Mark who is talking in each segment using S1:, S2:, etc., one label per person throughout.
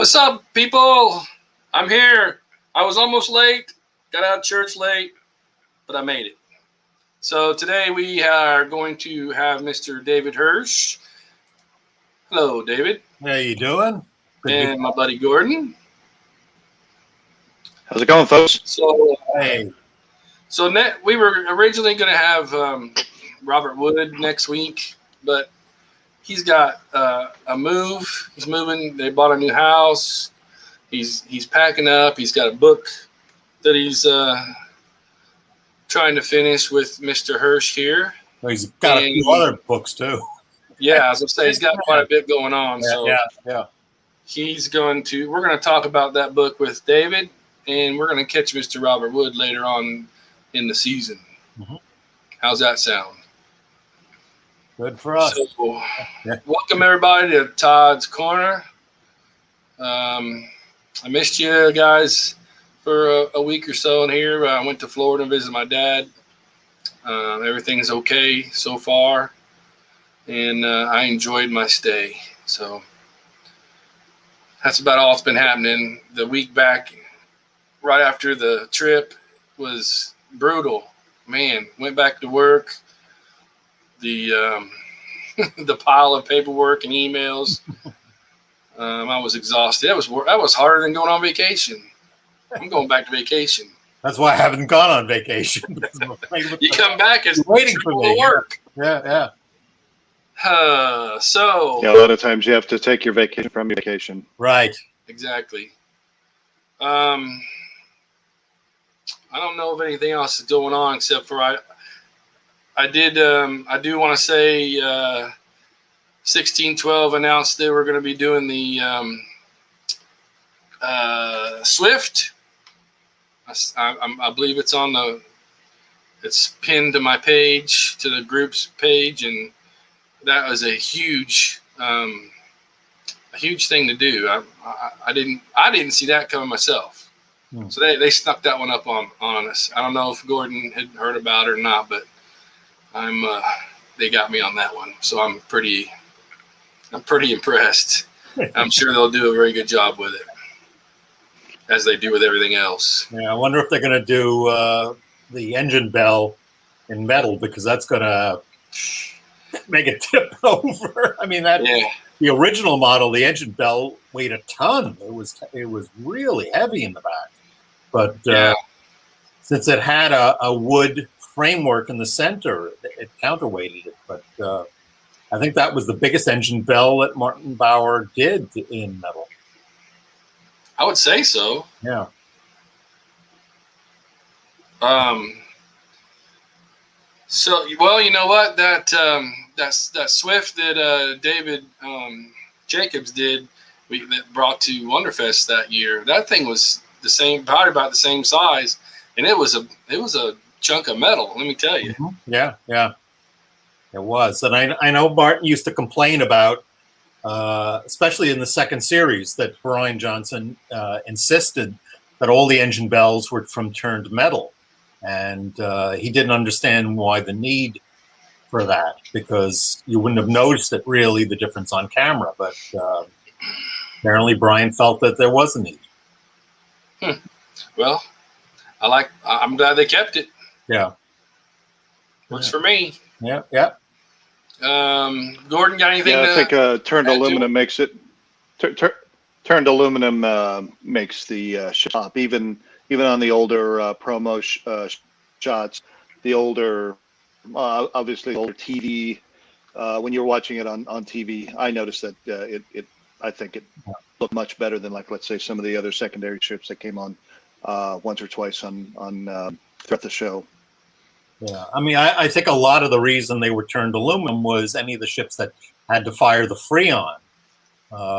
S1: What's up, people? I'm here. I was almost late. Got out of church late, but I made it. So today we are going to have Mr. David Hirsch. Hello, David.
S2: How you doing?
S1: And my buddy Gordon.
S3: How's it going, folks?
S1: So,
S2: Hey.
S1: We were originally going to have Robert Wood next week, but he's got a move. He's moving. They bought a new house. He's packing up. He's got a book that he's trying to finish with Mr. Hirsch here.
S2: Well, he's got a few other books too.
S1: Yeah, as I say, he's got quite a bit going on.
S2: Yeah.
S1: We're going to talk about that book with David, and we're going to catch Mr. Robert Wood later on in the season. Mm-hmm. How's that sound?
S2: Good for us.
S1: So, welcome everybody to Todd's Corner. I missed you guys for a week or so in here. I went to Florida and visited my dad. Everything's okay so far, and I enjoyed my stay. So that's about all that's been happening. The week back, right after the trip, was brutal. Man, went back to work. The the pile of paperwork and emails. I was exhausted. That was harder than going on vacation. I'm going back to vacation.
S2: That's why I haven't gone on vacation.
S1: You come back as
S2: waiting for me.
S1: Work.
S2: Yeah.
S1: A
S3: lot of times you have to take your vacation from your vacation.
S2: Right.
S1: Exactly. I don't know if anything else is going on except for I do want to say 1612 announced they were going to be doing the Swift. I believe it's it's pinned to my page, to the group's page, and that was a huge thing to do. I didn't see that coming myself. So they snuck that one up on us. I don't know if Gordon had heard about it or not, but they got me on that one. So I'm pretty impressed. I'm sure they'll do a very good job with it, as they do with everything else.
S2: Yeah, I wonder if they're going to do the engine bell in metal, because that's going to make it tip over. I mean, the original model, the engine bell weighed a ton. It was really heavy in the back. But since it had a wood framework in the center, it counterweighted it. But I think that was the biggest engine bell that Martin Bauer did in metal.
S1: I would say so.
S2: Yeah.
S1: So, well, you know what? That Swift that David Jacobs did, that brought to Wonderfest that year. That thing was the same, probably about the same size, and it was a chunk of metal. Let me tell you.
S2: Mm-hmm. Yeah, it was. And I know Martin used to complain about, especially in the second series, that Brian Johnson insisted that all the engine bells were from turned metal, and he didn't understand why the need for that, because you wouldn't have noticed it really, the difference on camera. But apparently Brian felt that there was a need.
S1: Well, I'm glad they kept it.
S2: Yeah.
S1: Works for me.
S2: Yeah.
S1: Gordon, got anything?
S3: Yeah, I think turned aluminum makes it. Turned aluminum makes the shop, even on the older promo shots, the older, obviously older TV. When you're watching it on TV, I noticed that I think it looked much better than, like, let's say, some of the other secondary ships that came on once or twice on throughout the show.
S2: Yeah, I mean, I think a lot of the reason they were turned aluminum was any of the ships that had to fire the Freon,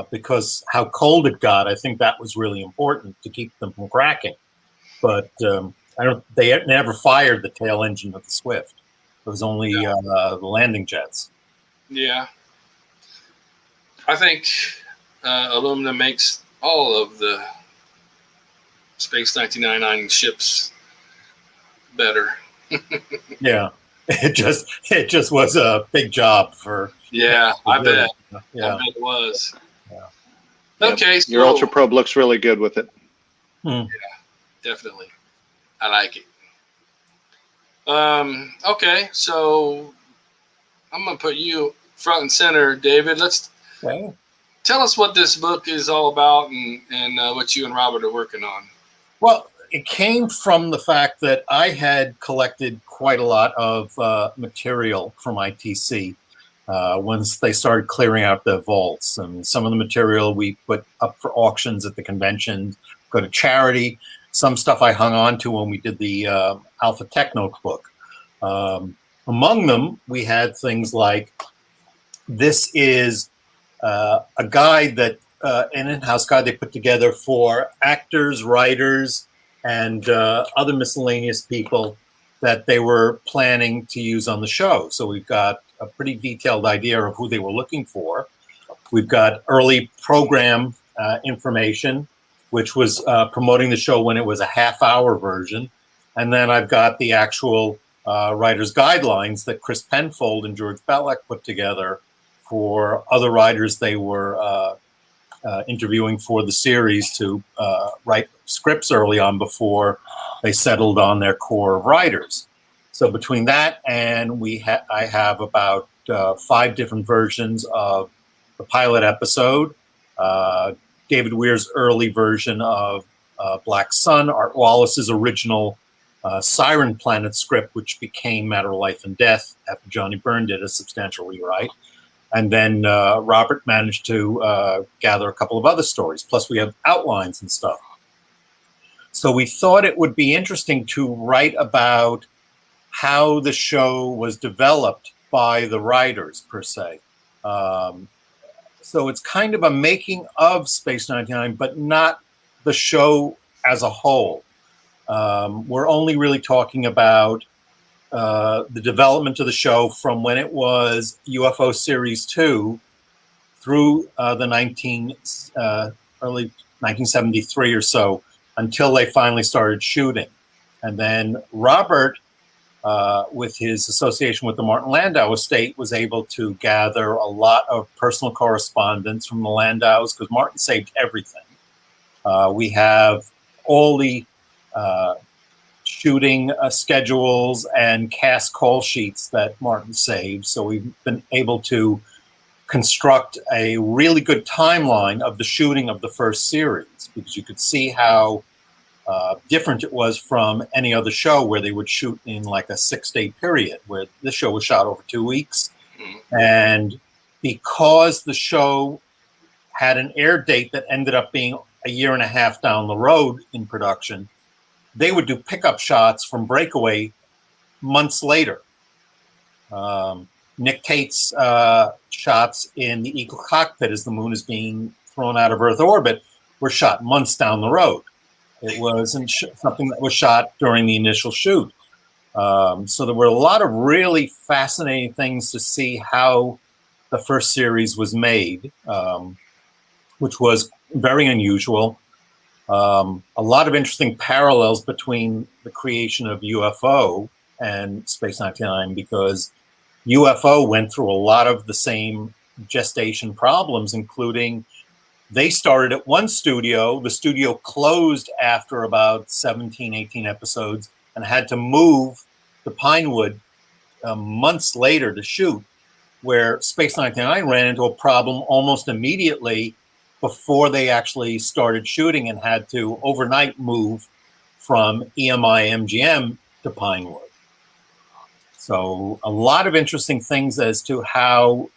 S2: because how cold it got. I think that was really important to keep them from cracking. But they never fired the tail engine of the Swift. It was only the landing jets.
S1: Yeah, I think aluminum makes all of the Space 1999 ships better.
S2: Yeah, it just was a big job for.
S1: Yeah, I bet.
S2: Yeah,
S1: I bet it was.
S2: Yeah.
S1: Okay,
S3: yep. Your Ultra Probe looks really good with it.
S1: Yeah, definitely. I like it. Okay, so I'm gonna put you front and center, David. Let's tell us what this book is all about and what you and Robert are working on.
S2: Well, it came from the fact that I had collected quite a lot of material from ITC once they started clearing out the vaults. And some of the material we put up for auctions at the convention, go to charity. Some stuff I hung on to when we did the Alpha Tech Notebook. Among them, we had things like, this is a guide that, an in-house guide they put together for actors, writers, and other miscellaneous people that they were planning to use on the show. So we've got a pretty detailed idea of who they were looking for. We've got early program information, which was promoting the show when it was a half-hour version. And then I've got the actual writer's guidelines that Chris Penfold and George Belek put together for other writers they were interviewing for the series to write scripts early on before they settled on their core of writers. So between that and I have about 5 different versions of the pilot episode, David Weir's early version of Black Sun, Art Wallace's original Siren Planet script, which became Matter of Life and Death after Johnny Byrne did a substantial rewrite. And then Robert managed to gather a couple of other stories. Plus we have outlines and stuff. So we thought it would be interesting to write about how the show was developed by the writers, per se. So it's kind of a making of Space 99, but not the show as a whole. We're only really talking about the development of the show from when it was UFO Series 2 through the early 1973 or so, until they finally started shooting. And then Robert, with his association with the Martin Landau estate, was able to gather a lot of personal correspondence from the Landaus, because Martin saved everything. We have all the shooting schedules and cast call sheets that Martin saved. So we've been able to construct a really good timeline of the shooting of the first series, because you could see how different it was from any other show where they would shoot in like a 6-day period, where this show was shot over 2 weeks. And because the show had an air date that ended up being a year and a half down the road in production, they would do pickup shots from Breakaway months later. Nick Tate's shots in the Eagle cockpit as the moon is being thrown out of Earth orbit were shot months down the road. It wasn't something that was shot during the initial shoot. So there were a lot of really fascinating things to see how the first series was made, which was very unusual. A lot of interesting parallels between the creation of UFO and Space 99, because UFO went through a lot of the same gestation problems, including they started at one studio. The studio closed after about 17, 18 episodes and had to move to Pinewood months later to shoot, where Space 99 ran into a problem almost immediately before they actually started shooting and had to overnight move from EMI MGM to Pinewood. So a lot of interesting things as to how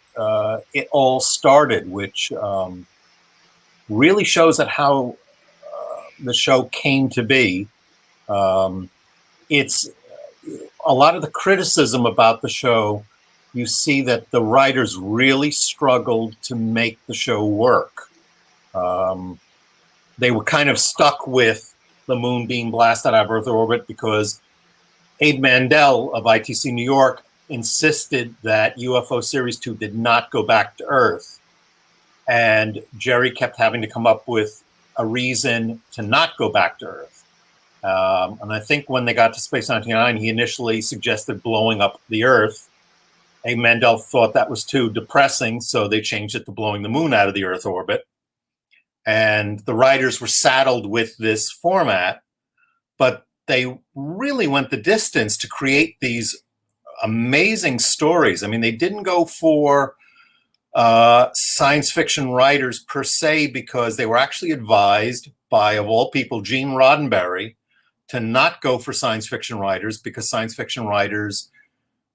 S2: it all started, which really shows that how the show came to be. It's a lot of the criticism about the show. You see that the writers really struggled to make the show work. They were kind of stuck with the moon being blasted out of Earth orbit because Abe Mandel of ITC New York insisted that UFO Series 2 did not go back to Earth. And Jerry kept having to come up with a reason to not go back to Earth. And I think when they got to Space 99, he initially suggested blowing up the Earth. Abe Mandel thought that was too depressing, so they changed it to blowing the moon out of the Earth orbit. and the writers were saddled with this format, but they really went the distance to create these amazing stories. I mean, they didn't go for science fiction writers per se, because they were actually advised by, of all people, Gene Roddenberry, to not go for science fiction writers, because science fiction writers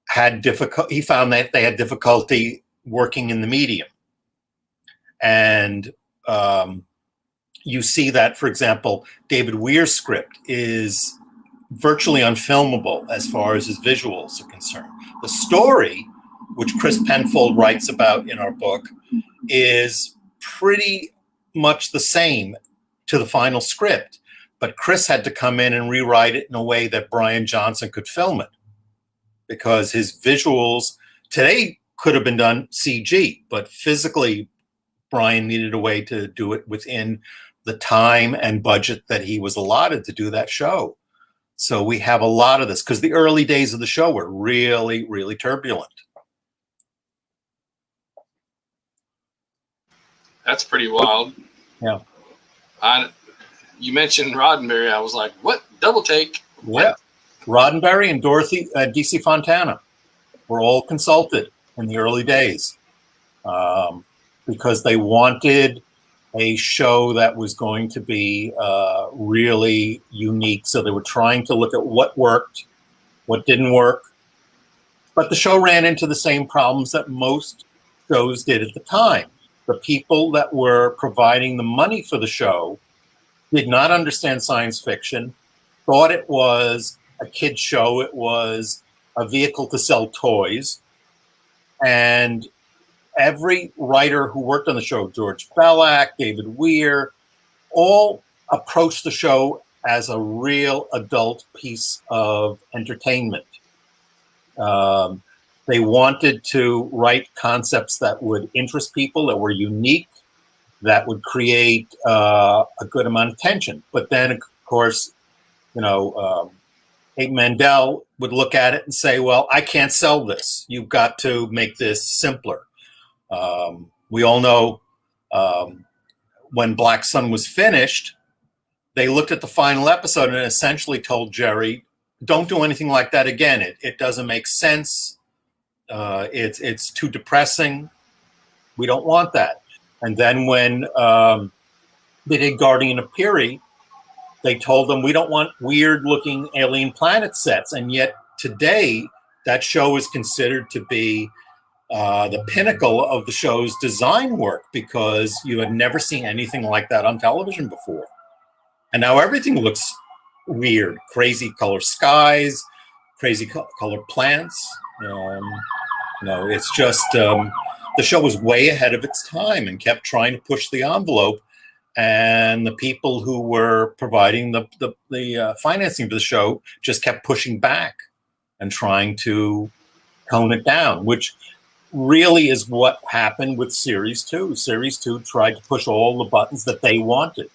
S2: had he found that they had difficulty working in the medium. And you see that, for example, David Weir's script is virtually unfilmable as far as his visuals are concerned. The story, which Chris Penfold writes about in our book, is pretty much the same to the final script, but Chris had to come in and rewrite it in a way that Brian Johnson could film it, because his visuals today could have been done CG, but physically Brian needed a way to do it within the time and budget that he was allotted to do that show. So we have a lot of this, because the early days of the show were really, really turbulent.
S1: That's pretty wild.
S2: Yeah.
S1: You mentioned Roddenberry. I was like, what? Double take? What?
S2: Yeah. Roddenberry and DC Fontana were all consulted in the early days, because they wanted a show that was going to be really unique. So they were trying to look at what worked, what didn't work. But the show ran into the same problems that most shows did at the time. The people that were providing the money for the show did not understand science fiction, thought it was a kid's show, it was a vehicle to sell toys. And every writer who worked on the show, George Bellac, David Weir, all approached the show as a real adult piece of entertainment. They wanted to write concepts that would interest people, that were unique, that would create a good amount of tension. But then, of course, Abe Mandel would look at it and say, well, I can't sell this. You've got to make this simpler. We all know when Black Sun was finished, they looked at the final episode and essentially told Jerry, don't do anything like that again. It doesn't make sense. It's too depressing. We don't want that. And then when they did Guardian of Piri, they told them, we don't want weird looking alien planet sets. And yet today, that show is considered to be the pinnacle of the show's design work, because you had never seen anything like that on television before. And now everything looks weird, crazy color skies, crazy color plants. It's just the show was way ahead of its time and kept trying to push the envelope. And the people who were providing the financing for the show just kept pushing back and trying to tone it down, which really is what happened with Series 2. Series 2 tried to push all the buttons that they wanted.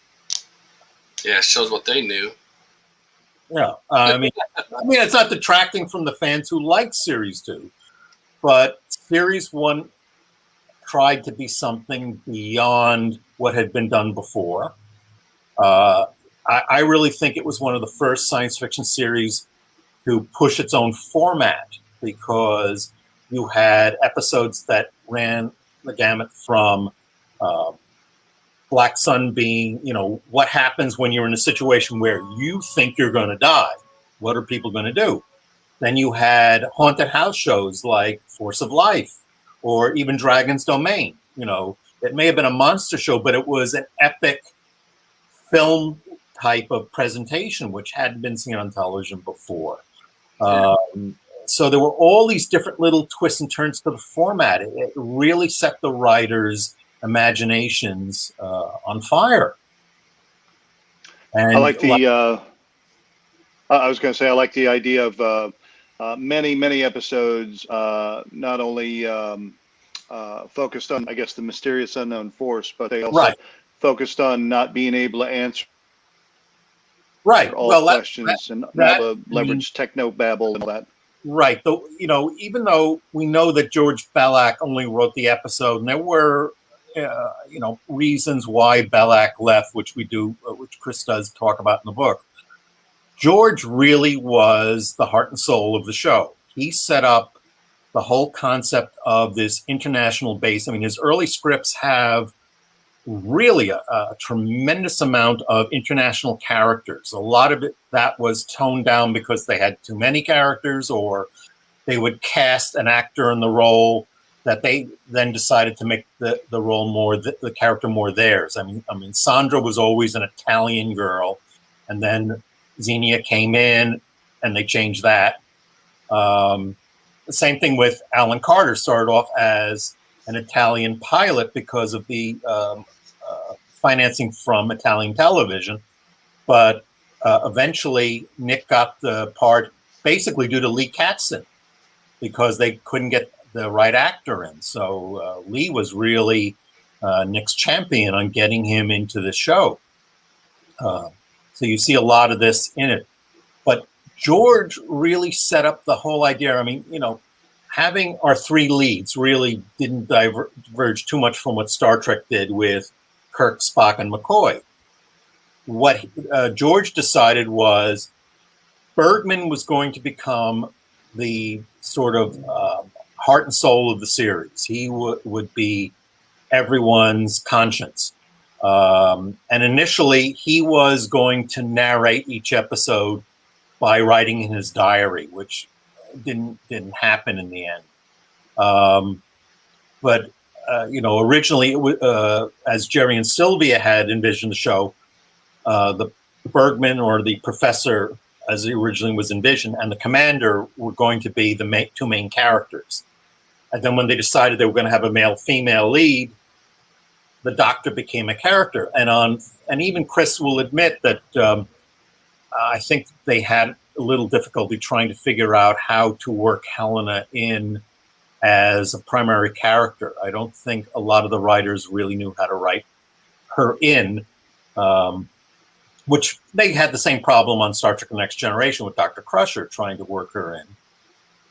S1: Yeah, it shows what they knew.
S2: Yeah, I mean, it's not detracting from the fans who liked Series 2, but Series 1 tried to be something beyond what had been done before. I really think it was one of the first science fiction series to push its own format, because you had episodes that ran the gamut from Black Sun being, what happens when you're in a situation where you think you're going to die? What are people going to do? Then you had haunted house shows like Force of Life or even Dragon's Domain. It may have been a monster show, but it was an epic film type of presentation, which hadn't been seen on television before. So there were all these different little twists and turns to the format. It really set the writers' imaginations on fire. And
S3: I like the. I was going to say I like the idea of many episodes, not only focused on, I guess, the mysterious unknown force, but they also focused on not being able to answer all questions and all the leveraged techno babble and all that.
S2: Right. Though, even though we know that George Bellac only wrote the episode, and there were reasons why Belak left, which Chris does talk about in the book. George really was the heart and soul of the show. He set up the whole concept of this international base. I mean, his early scripts have really a tremendous amount of international characters. A lot of that was toned down because they had too many characters, or they would cast an actor in the role that they then decided to make the role more, the character more theirs. I mean, Sandra was always an Italian girl, and then Xenia came in and they changed that. The same thing with Alan Carter, started off as an Italian pilot because of the financing from Italian television. But eventually Nick got the part basically due to Lee Katzin, because they couldn't get the right actor in. So Lee was really Nick's champion on getting him into the show. So you see a lot of this in it. But George really set up the whole idea. I mean, having our three leads really didn't diverge too much from what Star Trek did with Kirk, Spock, and McCoy. What George decided was Bergman was going to become the sort of heart and soul of the series. He would be everyone's conscience. And initially, he was going to narrate each episode by writing in his diary, which didn't happen in the end. But originally, as Jerry and Sylvia had envisioned the show, the Bergman, or the professor, as he originally was envisioned, and the commander were going to be the two main characters. And then when they decided they were going to have a male-female lead, the Doctor became a character. And even Chris will admit that I think they had a little difficulty trying to figure out how to work Helena in as a primary character. I don't think a lot of the writers really knew how to write her in, which they had the same problem on Star Trek: The Next Generation with Dr. Crusher trying to work her in.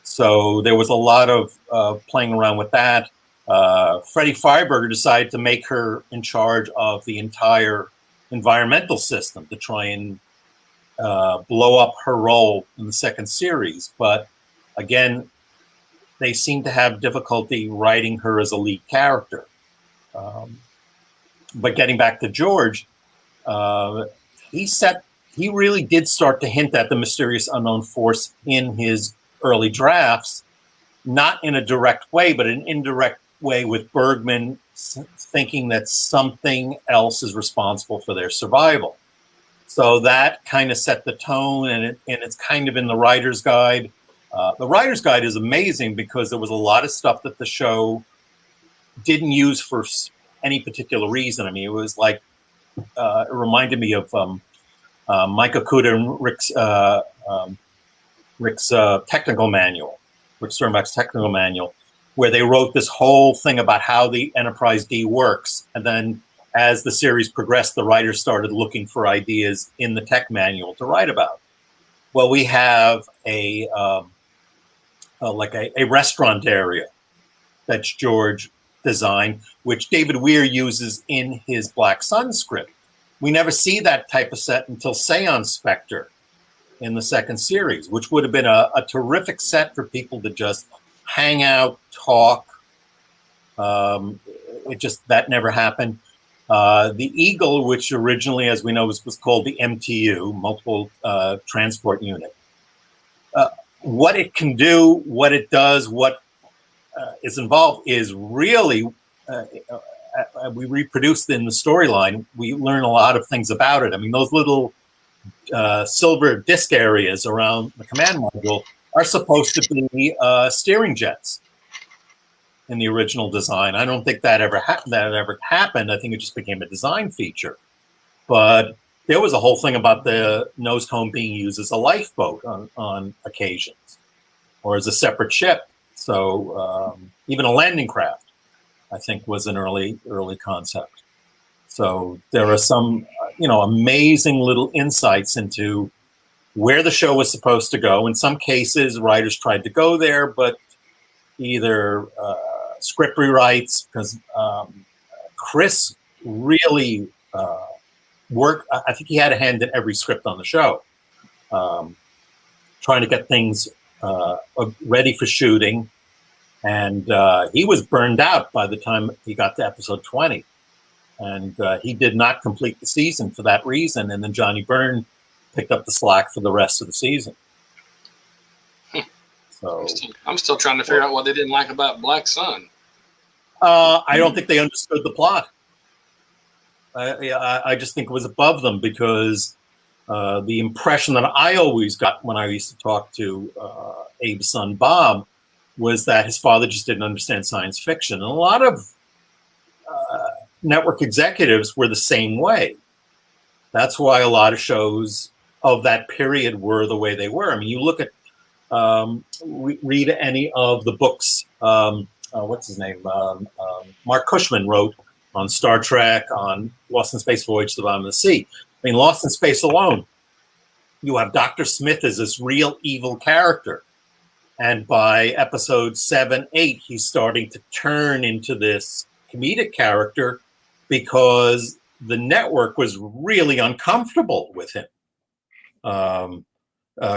S2: So there was a lot of playing around with that. Freddie Freiberger decided to make her in charge of the entire environmental system to try and blow up her role in the second series. But again, they seem to have difficulty writing her as a lead character. But getting back to George, he really did start to hint at the mysterious unknown force in his early drafts, not in a direct way, but an indirect way, with Bergman thinking that something else is responsible for their survival. So that kind of set the tone, and it's kind of in the writer's guide. The writer's guide is amazing because there was a lot of stuff that the show didn't use for any particular reason. I mean, it was like, it reminded me of Mike Okuda and Rick's technical manual, Rick Sternbach's technical manual, where they wrote this whole thing about how the Enterprise D works. And then as the series progressed, the writers started looking for ideas in the tech manual to write about. Well, we have a restaurant area that George designed, which David Weir uses in his Black Sun script. We never see that type of set until Seance Spectre in the second series, which would have been a terrific set for people to just hang out, talk. That never happened. The Eagle, which originally, as we know, was called the MTU, Multiple Transport Unit. What it can do, what it does, what is involved is really, we reproduced in the storyline. We learn a lot of things about it. I mean, those little silver disc areas around the command module are supposed to be steering jets in the original design. I don't think that ever happened. I think it just became a design feature. But there was a whole thing about the nose cone being used as a lifeboat on occasions, or as a separate ship. So even a landing craft, I think, was an early concept. So there are some, amazing little insights into where the show was supposed to go. In some cases, writers tried to go there, but either script rewrites, because Chris really worked. I think he had a hand in every script on the show, trying to get things ready for shooting. And he was burned out by the time he got to episode 20. And he did not complete the season for that reason. And then Johnny Byrne picked up the slack for the rest of the season. So
S1: I'm still trying to figure out what they didn't like about Black Sun.
S2: I don't think they understood the plot. I just think it was above them because the impression that I always got when I used to talk to Abe's son, Bob, was that his father just didn't understand science fiction. And a lot of network executives were the same way. That's why a lot of shows of that period were the way they were. I mean, you look at, read any of the books, what's his name? Mark Cushman wrote on Star Trek, on Lost in Space, Voyage to the Bottom of the Sea. I mean, Lost in Space alone, you have Dr. Smith as this real evil character. And by episode 7, 8, he's starting to turn into this comedic character because the network was really uncomfortable with him.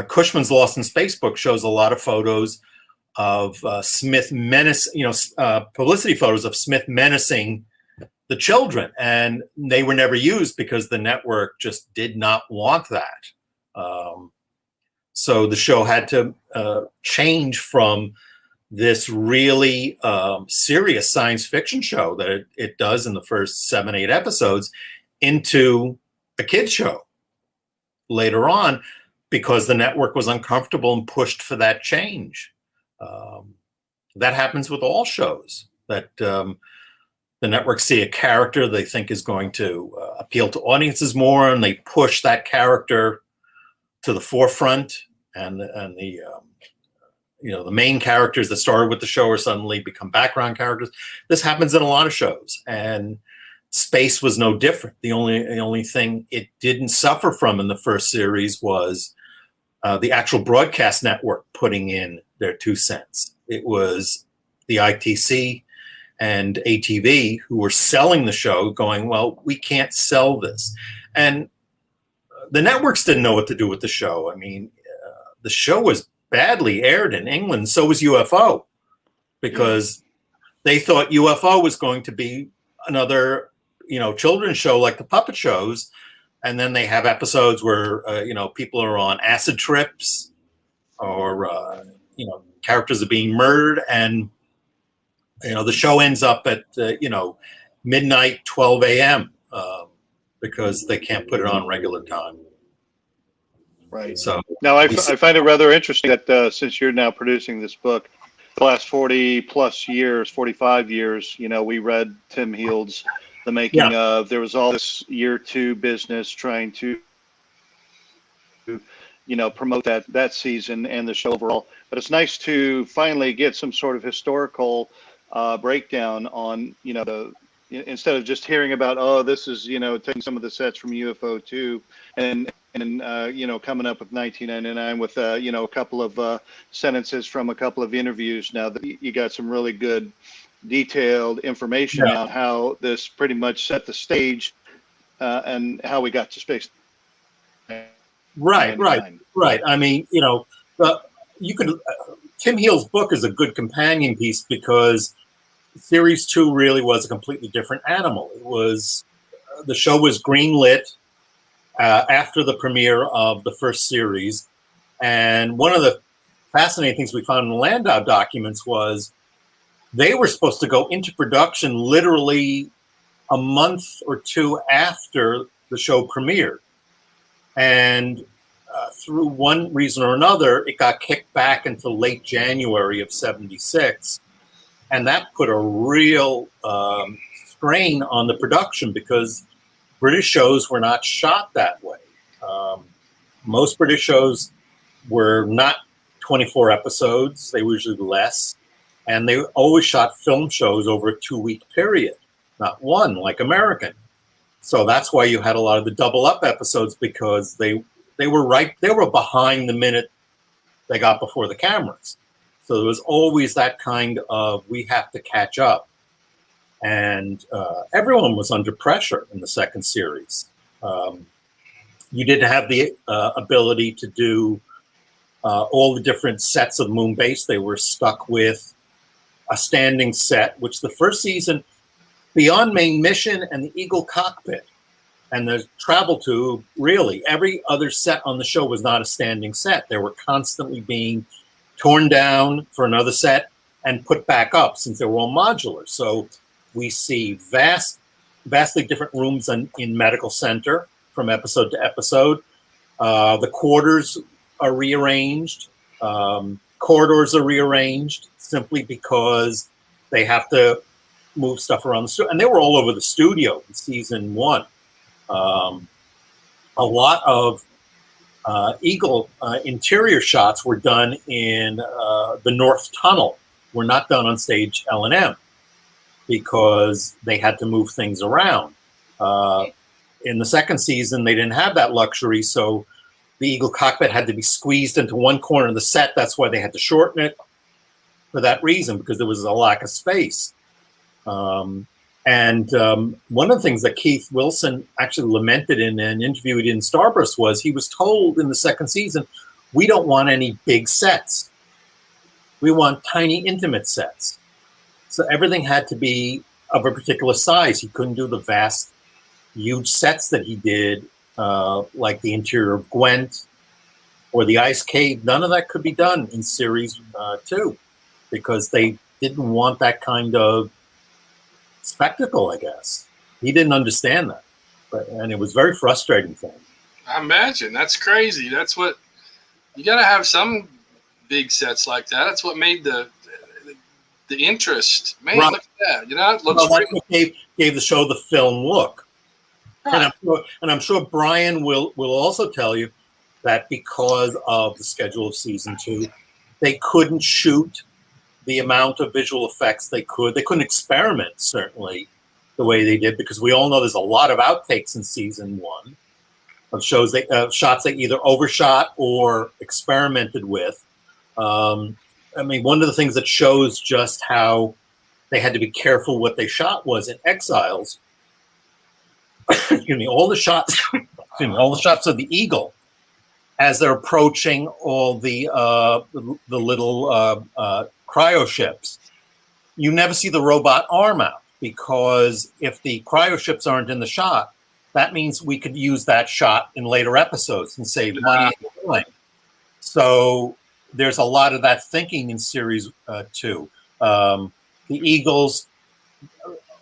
S2: Cushman's Lost in Space book shows a lot of photos of Smith publicity photos of Smith menacing the children, and they were never used because the network just did not want that. So the show had to change from this really serious science fiction show that it does in the first 7, 8 episodes into a kid's show later on because the network was uncomfortable and pushed for that change. That happens with all shows, that the networks see a character they think is going to appeal to audiences more, and they push that character to the forefront, and the the main characters that started with the show are suddenly become background characters. This happens in a lot of shows, and Space was no different. The only thing it didn't suffer from in the first series was the actual broadcast network putting in their 2 cents. It was the ITC and ATV who were selling the show, going, well, we can't sell this. And the networks didn't know what to do with the show. I mean, the show was badly aired in England. So was UFO, because they thought UFO was going to be another, children's show like the puppet shows. And then they have episodes where, people are on acid trips or, characters are being murdered. And, the show ends up at, midnight, 12 a.m. Because they can't put it on regular time.
S3: Right.
S2: So
S3: now I find it rather interesting that since you're now producing this book, the last 40 plus years, 45 years, we read Tim Heald's The Making of. There was all this year 2 business trying to, promote that season and the show overall. But it's nice to finally get some sort of historical breakdown on, instead of just hearing about, this is, taking some of the sets from UFO 2 and coming up with 1999 with, a couple of sentences from a couple of interviews. Now that you got some really good detailed information on how this pretty much set the stage and how we got to space.
S2: Right. I mean, you could, Tim Heald's book is a good companion piece because Series 2 really was a completely different animal. It was, the show was greenlit after the premiere of the first series. And one of the fascinating things we found in the Landau documents was they were supposed to go into production literally a month or 2 after the show premiered. And through one reason or another, it got kicked back until late January of '76. And that put a real strain on the production because British shows were not shot that way. Most British shows were not 24 episodes. They were usually less. And they always shot film shows over a 2-week period, not one like American. So that's why you had a lot of the double up episodes, because they were behind the minute they got before the cameras. So there was always that kind of, we have to catch up. and everyone was under pressure in the second series. You didn't have the ability to do all the different sets of moon base. They were stuck with a standing set, which the first season, beyond main mission and the Eagle cockpit and the travel tube, really every other set on the show was not a standing set. They were constantly being torn down for another set and put back up, since they were all modular. So we see vastly different rooms in Medical Center from episode to episode. The quarters are rearranged. Corridors are rearranged simply because they have to move stuff around the studio. And they were all over the studio in season 1. A lot of Eagle interior shots were done in the North Tunnel. Were not done on stage L&M because they had to move things around. In the second season, they didn't have that luxury, so the Eagle cockpit had to be squeezed into one corner of the set. That's why they had to shorten it for that reason, because there was a lack of space. One of the things that Keith Wilson actually lamented in an interview he did in Starburst was he was told in the second season, we don't want any big sets. We want tiny, intimate sets. So everything had to be of a particular size. He couldn't do the vast, huge sets that he did, like the interior of Gwent or the Ice Cave. None of that could be done in series 2 because they didn't want that kind of spectacle, I guess. He didn't understand that. And it was very frustrating for him.
S1: I imagine. That's crazy. That's what you got to have, some big sets like that. That's what made the interest. Man, right. Look at that. It looks
S2: that's what gave the show the film look. Right. And I'm sure Brian will also tell you that because of the schedule of season 2, they couldn't shoot the amount of visual effects they could. They couldn't experiment, certainly, the way they did, because we all know there's a lot of outtakes in season 1 of shows shots they either overshot or experimented with. I mean, one of the things that shows just how they had to be careful what they shot was in Exiles. All the shots of the Eagle as they're approaching all the little cryo ships. You never see the robot arm out, because if the cryo ships aren't in the shot, that means we could use that shot in later episodes and save money and time. So there's a lot of that thinking in series 2. The Eagles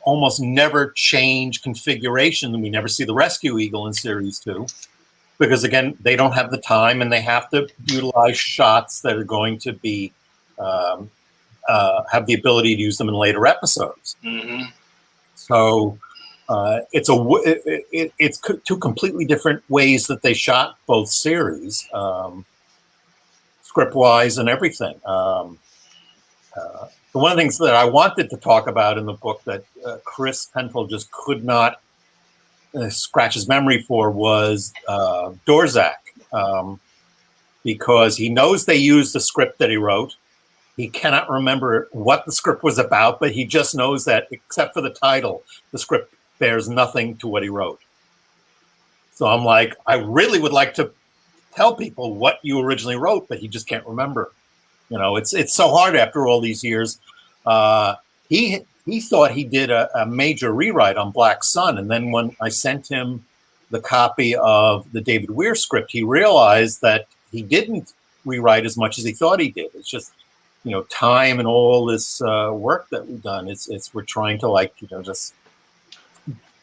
S2: almost never change configuration. We never see the Rescue Eagle in series 2 because, again, they don't have the time and they have to utilize shots that are going to be have the ability to use them in later episodes. Mm-hmm. So it's two completely different ways that they shot both series, script-wise and everything. One of the things that I wanted to talk about in the book that Chris Penfold just could not scratch his memory for was Dorzak, because he knows they used the script that he wrote. He cannot remember what the script was about, but he just knows that, except for the title, the script bears nothing to what he wrote. So I'm like, I really would like to tell people what you originally wrote, but he just can't remember. It's so hard after all these years. He thought he did a major rewrite on Black Sun, and then when I sent him the copy of the David Weir script, he realized that he didn't rewrite as much as he thought he did. It's just, time and all this work that we've done. We're trying to just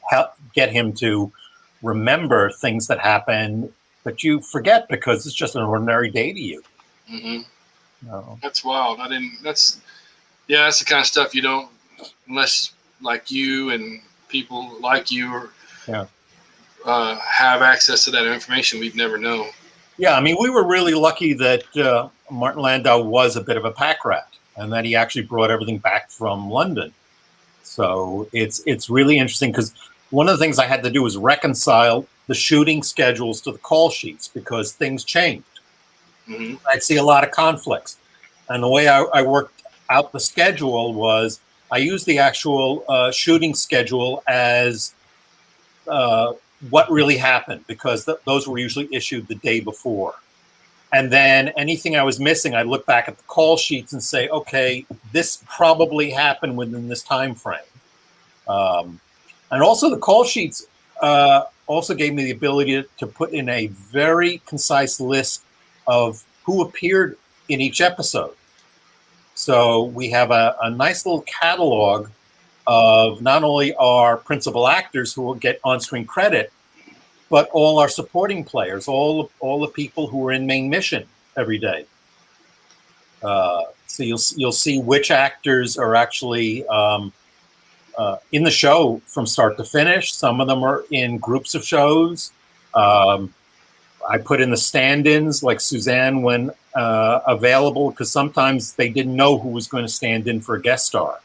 S2: help get him to remember things that happen, but you forget because it's just an ordinary day to you.
S1: Mm-hmm. No. That's wild. That's the kind of stuff you don't, unless like you and people like you have access to that information, we've never known.
S2: Yeah, I mean, we were really lucky that Martin Landau was a bit of a pack rat and that he actually brought everything back from London. So it's really interesting because one of the things I had to do was reconcile the shooting schedules to the call sheets because things changed. Mm-hmm. I'd see a lot of conflicts. And the way I worked out the schedule was I use the actual shooting schedule as what really happened, because those were usually issued the day before. And then anything I was missing, I'd look back at the call sheets and say, okay, this probably happened within this time frame. And also the call sheets also gave me the ability to put in a very concise list of who appeared in each episode. So we have a nice little catalog of not only our principal actors who will get on-screen credit, but all our supporting players, all the people who are in main mission every day. So you'll see which actors are actually in the show from start to finish. Some of them are in groups of shows. I put in the stand-ins like Suzanne when available, because sometimes they didn't know who was going to stand in for a guest star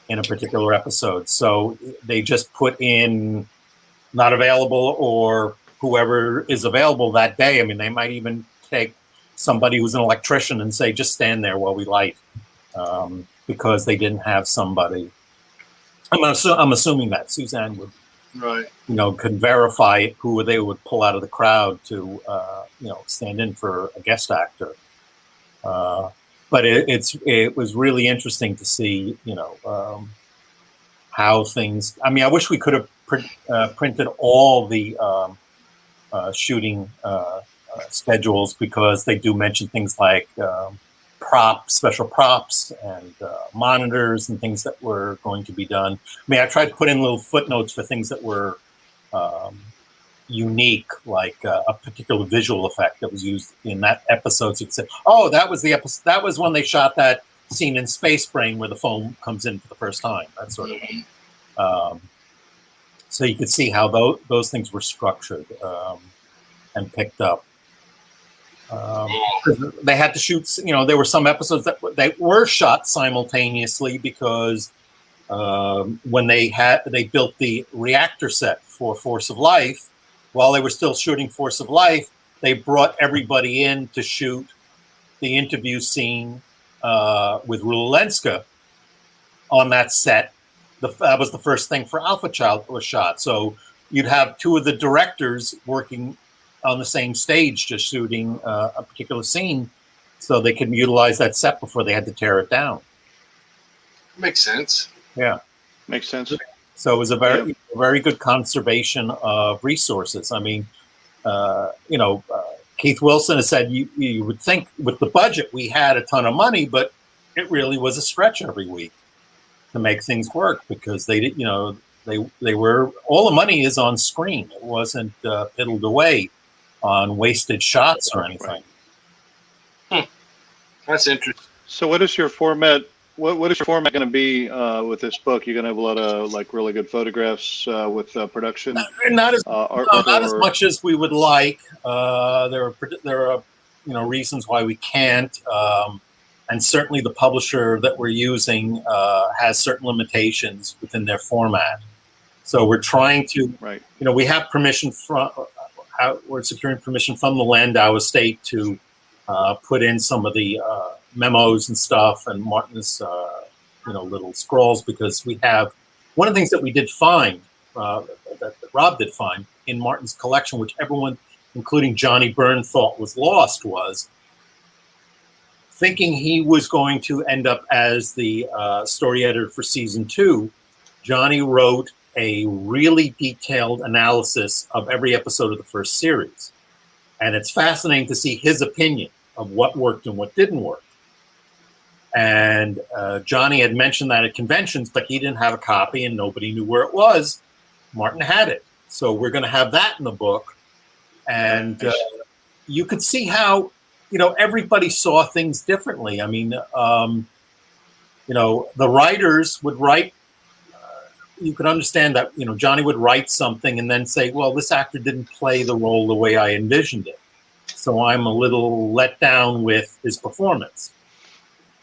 S2: in a particular episode. So they just put in not available or whoever is available that day. I mean, they might even take somebody who's an electrician and say, just stand there while we light, because they didn't have somebody. I'm assuming that Suzanne would,
S1: right,
S2: could verify who they would pull out of the crowd to, stand in for a guest actor. But it was really interesting to see, how things. I mean, I wish we could have printed all the shooting schedules, because they do mention things like special props, and monitors and things that were going to be done. I mean, I tried to put in little footnotes for things that were unique, like a particular visual effect that was used in that episode. So you could say, oh, that was the episode. That was when they shot that scene in Space Brain where the phone comes in for the first time, that sort of thing. So you could see how those things were structured and picked up. They had to shoot, there were some episodes that were shot simultaneously, because when they built the reactor set for Force of Life, while they were still shooting Force of Life, they brought everybody in to shoot the interview scene with Rulenska on that set. That was the first thing for Alpha Child that was shot. So you'd have two of the directors working on the same stage, just shooting a particular scene, so they could utilize that set before they had to tear it down.
S1: Makes sense.
S2: Yeah,
S3: makes sense.
S2: So it was a very good conservation of resources. I mean, Keith Wilson has said you would think with the budget we had a ton of money, but it really was a stretch every week to make things work, because they did, they were, all the money is on screen. It wasn't piddled away on wasted shots or anything.
S1: Right. That's interesting.
S3: So what is your format? What is your format going to be with this book? You're going to have a lot of really good photographs with production.
S2: Not as much as we would like. There are reasons why we can't, and certainly the publisher that we're using has certain limitations within their format. So we're trying to, we have permission we're securing permission from the Landau estate to put in some of the memos and stuff, and Martin's little scrolls, because we have one of the things that we did find, that Rob did find in Martin's collection, which everyone, including Johnny Byrne, thought was lost, was thinking he was going to end up as the story editor for season 2. Johnny wrote a really detailed analysis of every episode of the first series. And it's fascinating to see his opinion of what worked and what didn't work. And Johnny had mentioned that at conventions, but he didn't have a copy and nobody knew where it was. Martin had it. So we're going to have that in the book. And you could see how, everybody saw things differently. I mean, the writers would write, you could understand that, Johnny would write something and then say, well, this actor didn't play the role the way I envisioned it, so I'm a little let down with his performance.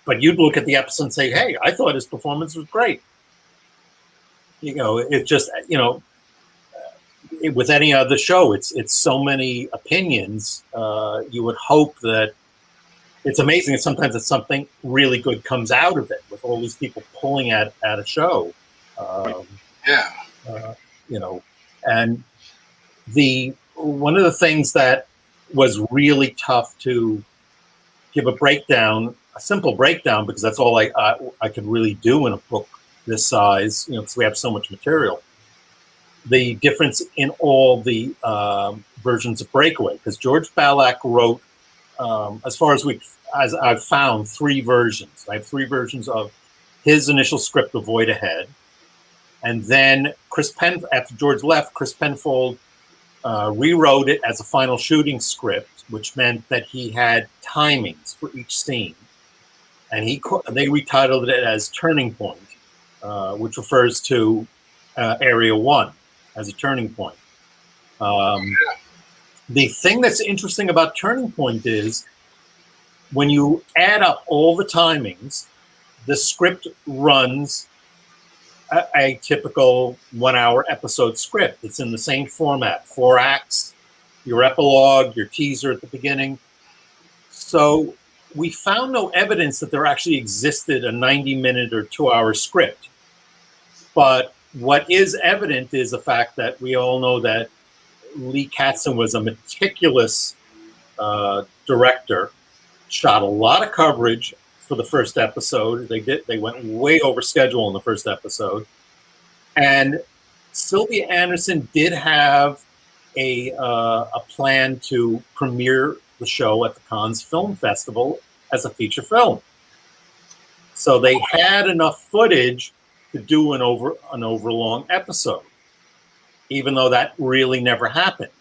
S2: But you'd look at the episode and say, hey, I thought his performance was great. It just, with any other show, it's so many opinions. You would hope that, it's amazing. Sometimes it's something really good comes out of it with all these people pulling at a show.
S1: Yeah.
S2: You know, and one of the things that was really tough to give a simple breakdown, because that's all I could really do in a book this size, because we have so much material. The difference in all the versions of Breakaway, because George Ballack wrote, as I've found, 3 versions. I have 3 versions of his initial script, The Void Ahead, and then after George left, Chris Penfold rewrote it as a final shooting script, which meant that he had timings for each scene, and they retitled it as Turning Point, which refers to Area 1 as a turning point. The thing that's interesting about Turning Point is when you add up all the timings, the script runs a typical 1-hour episode script. It's in the same format, 4 acts, your epilogue, your teaser at the beginning. So we found no evidence that there actually existed a 90-minute or 2-hour script. But what is evident is the fact that we all know that Lee Katzin was a meticulous director, shot a lot of coverage for the first episode. They went way over schedule in the first episode. And Sylvia Anderson did have a plan to premiere the show at the Cannes Film Festival as a feature film. So they had enough footage to do an overlong episode, even though that really never happened.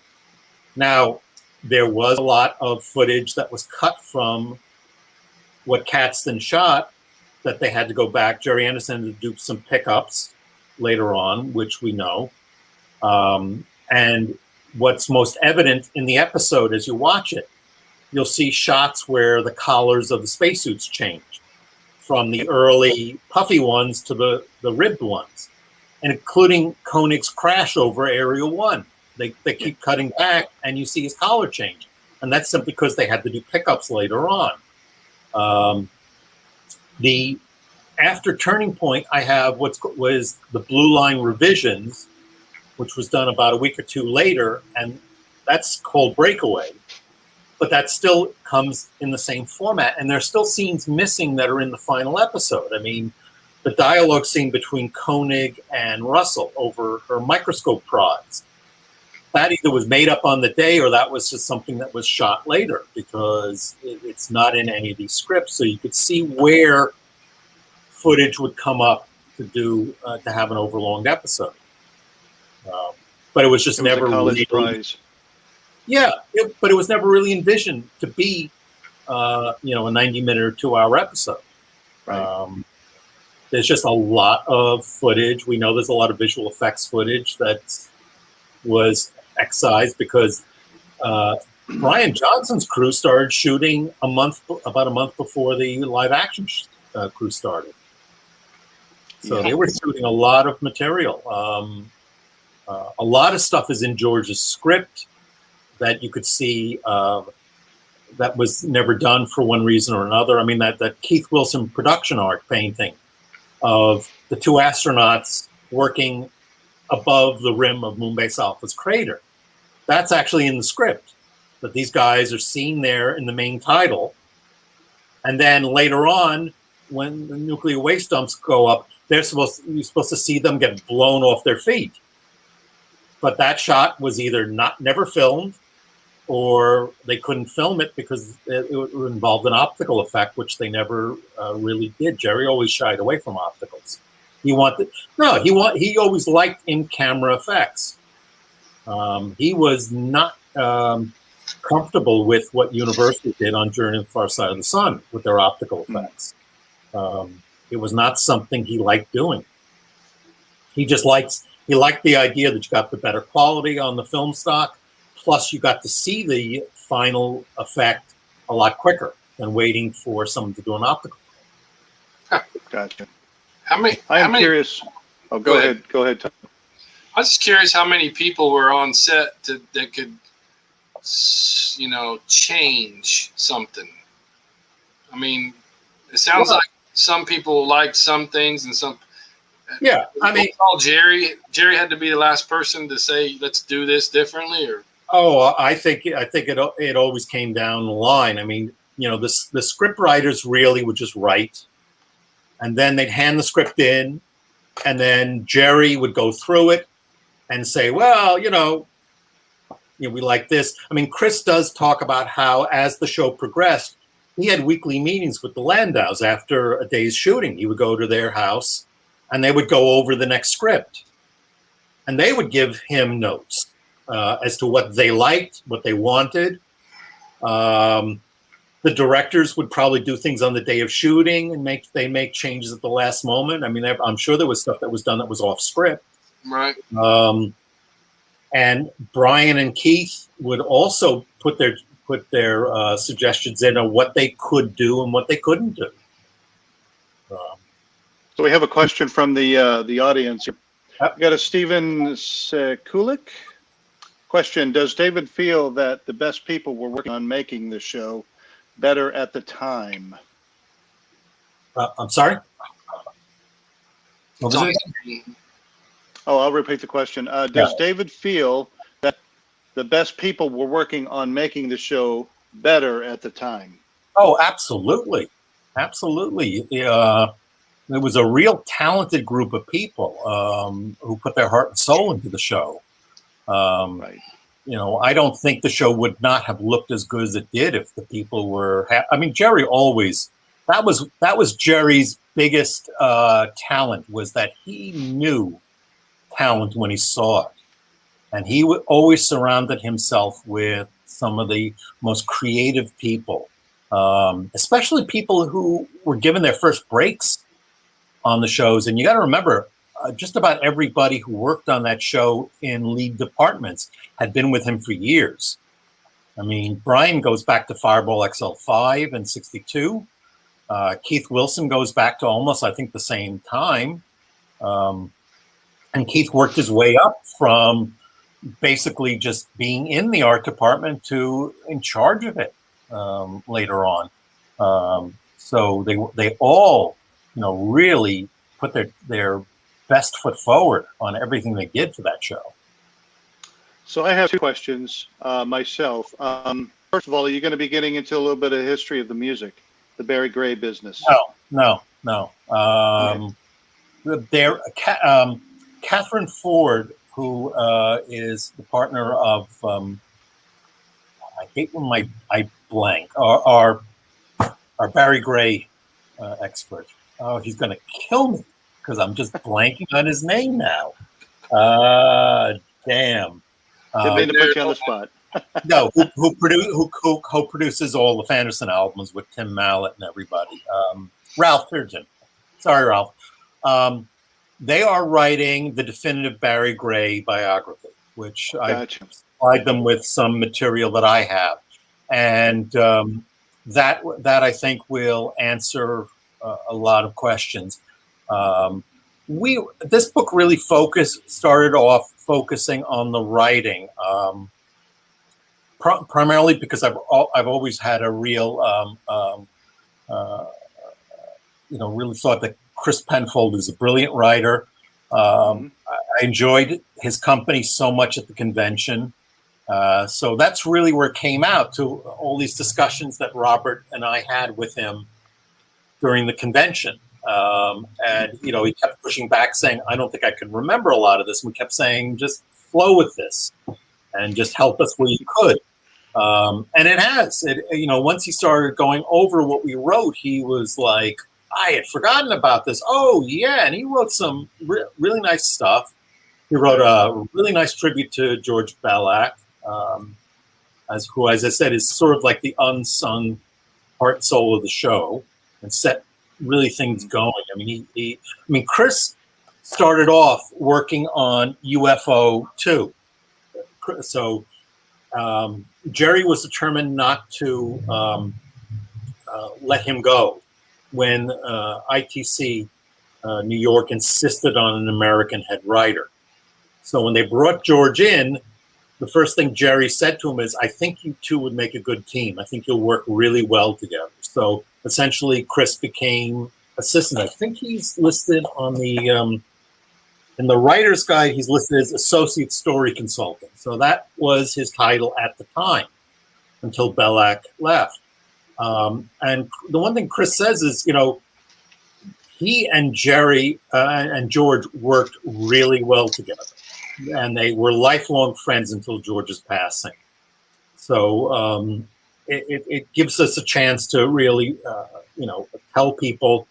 S2: Now, there was a lot of footage that was cut from what Katzin shot that they had to go back. Jerry Anderson had to do some pickups later on, which we know. And what's most evident in the episode as you watch it, you'll see shots where the collars of the spacesuits change from the early puffy ones to the ribbed ones, and including Koenig's crash over Area 1. They keep cutting back, and you see his collar change. And that's simply because they had to do pickups later on. After Turning Point, I have what was the Blue Line Revisions, which was done about a week or 2 later, and that's called Breakaway. But that still comes in the same format, and there's still scenes missing that are in the final episode. I mean, the dialogue scene between Koenig and Russell over her microscope prods, that either was made up on the day or that was just something that was shot later, because it's not in any of these scripts. So you could see where footage would come up to have an overlong episode. But it was just never really
S3: prize.
S2: Yeah, but it was never really envisioned to be, a 90-minute or 2-hour episode.
S3: Right.
S2: There's just a lot of footage. We know there's a lot of visual effects footage that was excised because Brian Johnson's crew started shooting about a month before the live action crew started. So they were shooting a lot of material. A lot of stuff is in George's script that you could see that was never done for one reason or another. I mean, that Keith Wilson production art painting of the 2 astronauts working above the rim of Moonbase Alpha's crater, that's actually in the script, that these guys are seen there in the main title. And then later on, when the nuclear waste dumps go up, you're supposed to see them get blown off their feet. But that shot was either never filmed, or they couldn't film it because it involved an optical effect, which they never really did. Jerry always shied away from opticals. He always liked in-camera effects. He was not comfortable with what Universal did on Journey to the Far Side of the Sun with their optical effects. It was not something he liked doing. He liked the idea that you got the better quality on the film stock, plus you got to see the final effect a lot quicker than waiting for someone to do an optical.
S3: Gotcha.
S1: I'm
S3: curious. Oh, go ahead. Go ahead, Todd.
S1: I was just curious how many people were on set that could, change something. I mean, it sounds like some people like some things and some.
S2: Yeah, I mean,
S1: Jerry had to be the last person to say, "Let's do this differently," or.
S2: Oh, I think it always came down the line. I mean, you know, the script writers really would just write, and then they'd hand the script in, and then Jerry would go through it and say, well, we like this. I mean, Chris does talk about how as the show progressed, he had weekly meetings with the Landaus after a day's shooting. He would go to their house, and they would go over the next script, and they would give him notes. As to what they liked, what they wanted. The directors would probably do things on the day of shooting and make changes at the last moment. I mean, I'm sure there was stuff that was done that was off script.
S1: Right.
S2: And Brian and Keith would also put their suggestions in on what they could do and what they couldn't do.
S3: So we have a question from the audience. We got a Steven Kulik. Question, does David feel that the best people were working on making the show better at the time?
S2: I'm sorry? What was it?
S3: Oh, I'll repeat the question. Does David feel that the best people were working on making the show better at the time?
S2: Oh, absolutely. Absolutely. There was a real talented group of people who put their heart and soul into the show. Right. I don't think the show would not have looked as good as it did if the people were. I mean, Jerry always. That was Jerry's biggest talent, was that he knew talent when he saw it, and he always surrounded himself with some of the most creative people, especially people who were given their first breaks on the shows. And you got to remember. Just about everybody who worked on that show in lead departments had been with him for years. I mean, Brian goes back to Fireball XL5 in '62. Keith Wilson goes back to almost, I think, the same time. And Keith worked his way up from basically just being in the art department to in charge of it later on. So they all, really put their best foot forward on everything they did for that show.
S3: So I have two questions myself. First of all, are you going to be getting into a little bit of history of the music, the Barry Gray business?
S2: No. Catherine Ford, who is the partner of, I hate when I blank, our Barry Gray expert. Oh, he's going to kill me, because I'm just blanking on his name now. Damn.
S3: Didn't mean to put you on the spot.
S2: No, who produces all the Fanderson albums with Tim Mallett and everybody. Ralph Turgeon. Sorry, Ralph. They are writing the definitive Barry Gray biography, which
S3: Gotcha.
S2: I supplied them with some material that I have. And that I think will answer a lot of questions. This book really started off focusing on the writing, primarily because I've always had a real, really thought that Chris Penfold is a brilliant writer. I enjoyed his company so much at the convention. So that's really where it came out, to all these discussions that Robert and I had with him during the convention. And he kept pushing back, saying, I don't think I can remember a lot of this. And we kept saying, just flow with this and just help us where you could. And it has. Once he started going over what we wrote, he was like, I had forgotten about this. Oh, yeah. And he wrote some really nice stuff. He wrote a really nice tribute to George Ballack, who, as I said, is sort of like the unsung heart and soul of the show, and set really things going. I mean, Chris started off working on UFO 2. So Jerry was determined not to let him go when ITC New York insisted on an American head writer. So when they brought George in, the first thing Jerry said to him is, I think you two would make a good team. I think you'll work really well together. So essentially, Chris became assistant. I think he's listed on the, in the writer's guide, he's listed as associate story consultant. So that was his title at the time until Belak left. And the one thing Chris says is, he and Jerry and George worked really well together. And they were lifelong friends until George's passing. So it gives us a chance to really, tell people,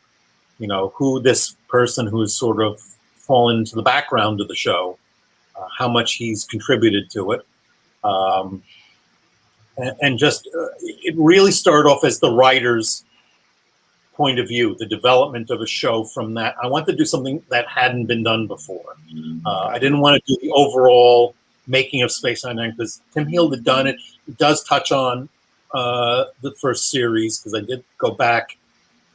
S2: who this person who's sort of fallen into the background of the show, how much he's contributed to it. And just, it really started off as the writer's point of view, the development of a show from that. I wanted to do something that hadn't been done before. I didn't want to do the overall making of Space 99 because Tim Heald had done it. It does touch on the first series because I did go back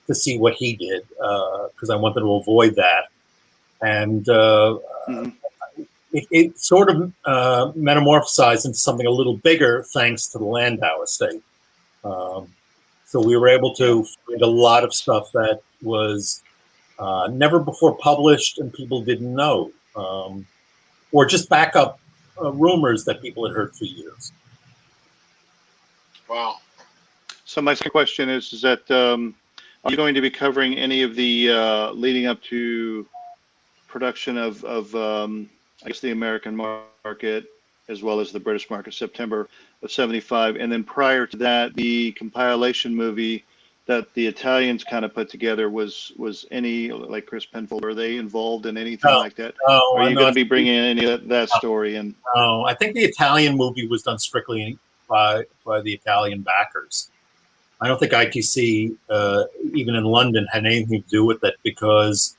S2: to see what he did because I wanted to avoid that. And it sort of metamorphosized into something a little bigger thanks to the Landau estate. So we were able to find a lot of stuff that was never before published and people didn't know, or just back up rumors that people had heard for years.
S1: Wow.
S3: So my second question is that are you going to be covering any of the leading up to production of I guess the American market as well as the British market, September of '75, and then prior to that, the compilation movie that the Italians kind of put together was any, like Chris Penfold, are they involved in anything like that? Are you going to be bringing any of that story in?
S2: No, I think the Italian movie was done strictly by the Italian backers. I don't think ITC, even in London, had anything to do with it because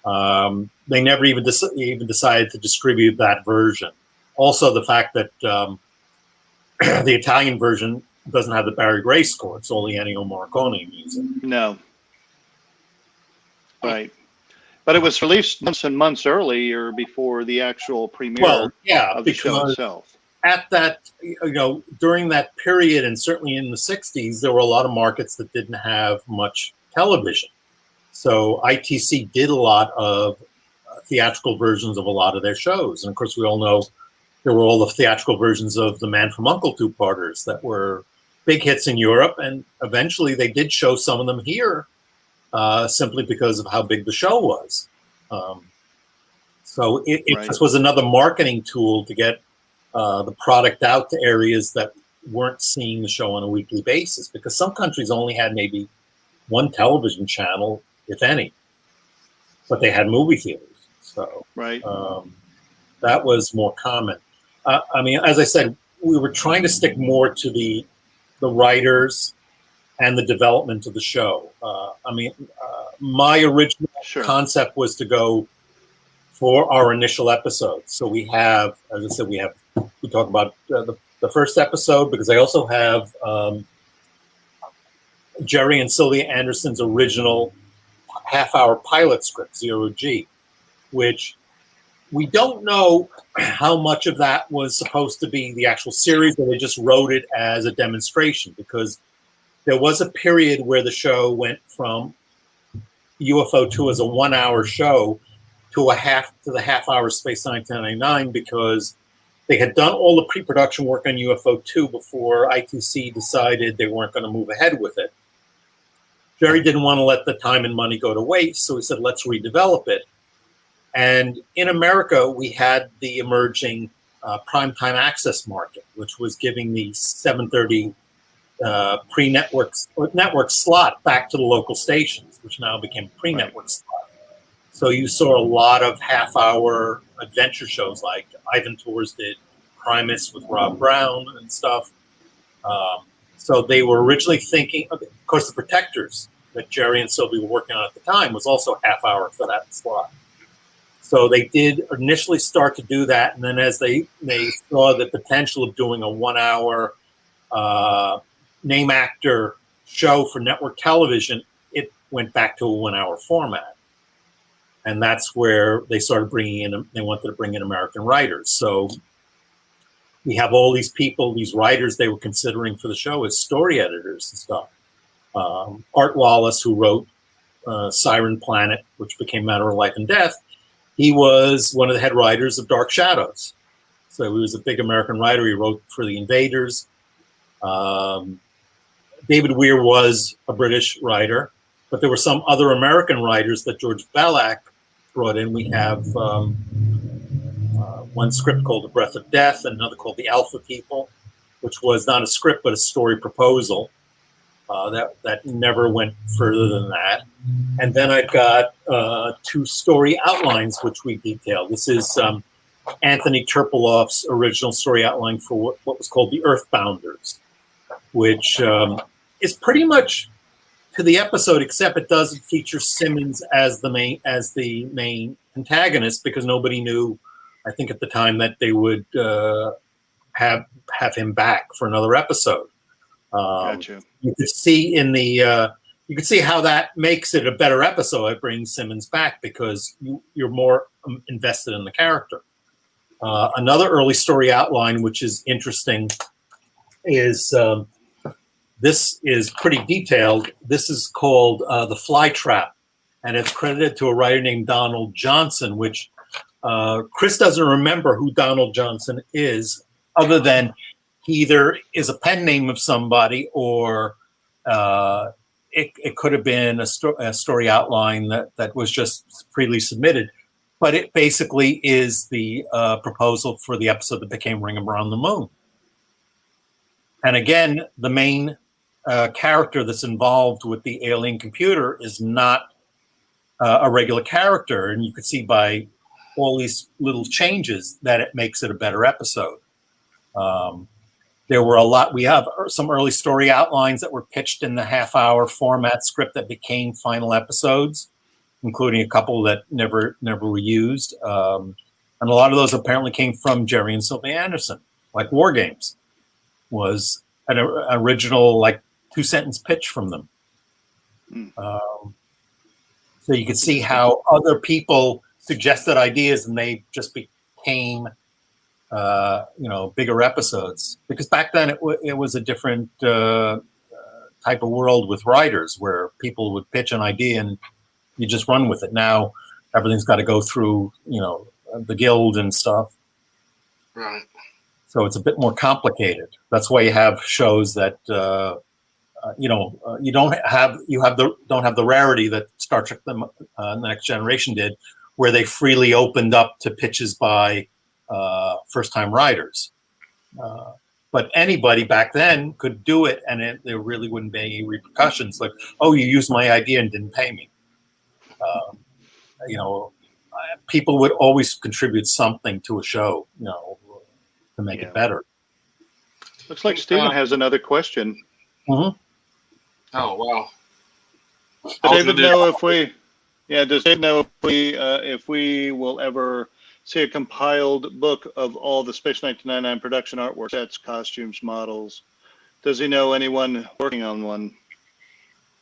S2: they never even decided to distribute that version. Also, the fact that the Italian version doesn't have the Barry Gray score; it's all the Ennio Morricone music.
S3: No, right. But it was released months and months earlier before the actual premiere of the show itself.
S2: At that, during that period, and certainly in the '60s, there were a lot of markets that didn't have much television. So ITC did a lot of theatrical versions of a lot of their shows, and of course, we all know. There were all the theatrical versions of The Man from U.N.C.L.E. two-parters that were big hits in Europe, and eventually they did show some of them here simply because of how big the show was. So it just was another marketing tool to get the product out to areas that weren't seeing the show on a weekly basis because some countries only had maybe one television channel, if any, but they had movie theaters. So that was more common. I mean, as I said, we were trying to stick more to the writers and the development of the show. My original concept was to go for our initial episodes. So we have, as I said, we talk about the first episode because I also have Jerry and Sylvia Anderson's original half-hour pilot script, 0G, which we don't know how much of that was supposed to be the actual series, or they just wrote it as a demonstration, because there was a period where the show went from UFO 2 as a 1 hour show to the half-hour Space 1999 because they had done all the pre-production work on UFO 2 before ITC decided they weren't going to move ahead with it. Jerry didn't want to let the time and money go to waste, so he said, let's redevelop it. And in America, we had the emerging primetime access market, which was giving the 7:30 network slot back to the local stations, which now became pre-network slot. So you saw a lot of half-hour adventure shows like Ivan Tors did Primus with Rob Brown and stuff. So they were originally thinking, of course, the Protectors that Jerry and Sylvie were working on at the time was also half-hour for that slot. So they did initially start to do that, and then as they saw the potential of doing a 1 hour name actor show for network television, it went back to a 1 hour format. And that's where they started bringing in, they wanted to bring in American writers. So we have all these people, these writers they were considering for the show as story editors and stuff. Art Wallace, who wrote Siren Planet, which became Matter of Life and Death, he was one of the head writers of Dark Shadows. So he was a big American writer. He wrote for The Invaders. David Weir was a British writer, but there were some other American writers that George Ballack brought in. We have one script called The Breath of Death, and another called The Alpha People, which was not a script but a story proposal. That never went further than that. And then I've got 2 story outlines, which we detail. This is Anthony Terpeloff's original story outline for what was called The Earthbounders, which is pretty much to the episode, except it doesn't feature Simmons as the main antagonist, because nobody knew, I think at the time, that they would have him back for another episode.
S3: Gotcha.
S2: You could see in the you could see how that makes it a better episode. It brings Simmons back because you're more invested in the character. Another early story outline, which is interesting, is this is pretty detailed. This is called The Fly Trap, and it's credited to a writer named Donald Johnson, which Chris doesn't remember who Donald Johnson is, other than he either is a pen name of somebody, or it could have been a story outline that was just freely submitted. But it basically is the proposal for the episode that became Ring Around the Moon. And again, the main character that's involved with the alien computer is not a regular character. And you could see by all these little changes that it makes it a better episode. There were a lot. We have some early story outlines that were pitched in the half-hour format script that became final episodes, including a couple that never were used. And a lot of those apparently came from Jerry and Sylvia Anderson, like War Games was an original, like, 2-sentence pitch from them. So you could see how other people suggested ideas and they just became bigger episodes, because back then it was a different type of world with writers, where people would pitch an idea and you just run with it. Now everything's got to go through, the guild and stuff.
S1: Right.
S2: So it's a bit more complicated. That's why you have shows that you don't have the rarity that Star Trek: The Next Generation did, where they freely opened up to pitches by first-time writers. But anybody back then could do it, and there really wouldn't be any repercussions. Like, oh, you used my idea and didn't pay me. People would always contribute something to a show, to make it better.
S3: Looks like Stephen has another question.
S2: Mm-hmm.
S1: Oh, wow.
S3: Does David know if we will ever see a compiled book of all the Space 1999 production artwork, sets, costumes, models? Does he know anyone working on one?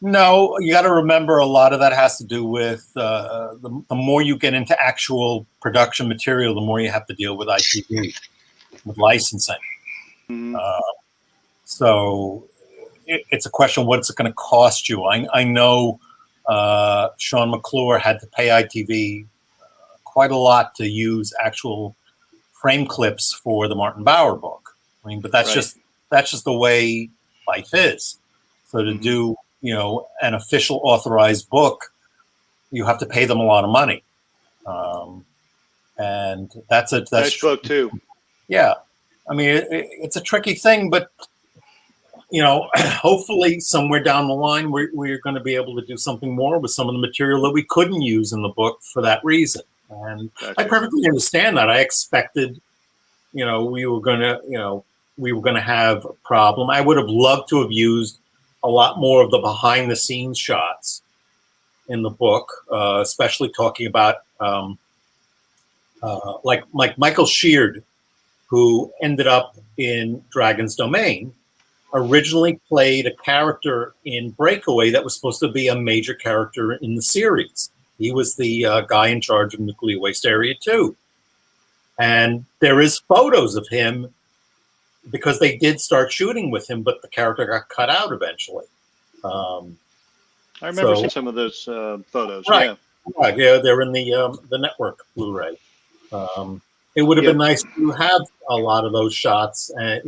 S2: No, you got to remember a lot of that has to do with the more you get into actual production material, the more you have to deal with ITV, with licensing.
S3: Mm-hmm.
S2: So it's a question of what's it going to cost you. I know Sean McClure had to pay ITV quite a lot to use actual frame clips for the Martin Bauer book. I mean, but that's just the way life is. So to do an official authorized book, you have to pay them a lot of money, and that's
S3: nice book too.
S2: Yeah, I mean it's a tricky thing, but hopefully somewhere down the line we're going to be able to do something more with some of the material that we couldn't use in the book for that reason. And gotcha. I perfectly understand that. I expected, we were going to have a problem. I would have loved to have used a lot more of the behind the scenes shots in the book, especially talking about like Michael Sheard, who ended up in Dragon's Domain, originally played a character in Breakaway that was supposed to be a major character in the series. He was the guy in charge of Nuclear Waste Area 2. And there is photos of him because they did start shooting with him, but the character got cut out eventually.
S3: I remember seeing some of those photos.
S2: Right.
S3: Yeah.
S2: Right, yeah, they're in the network Blu-ray. It would have been nice to have a lot of those shots, and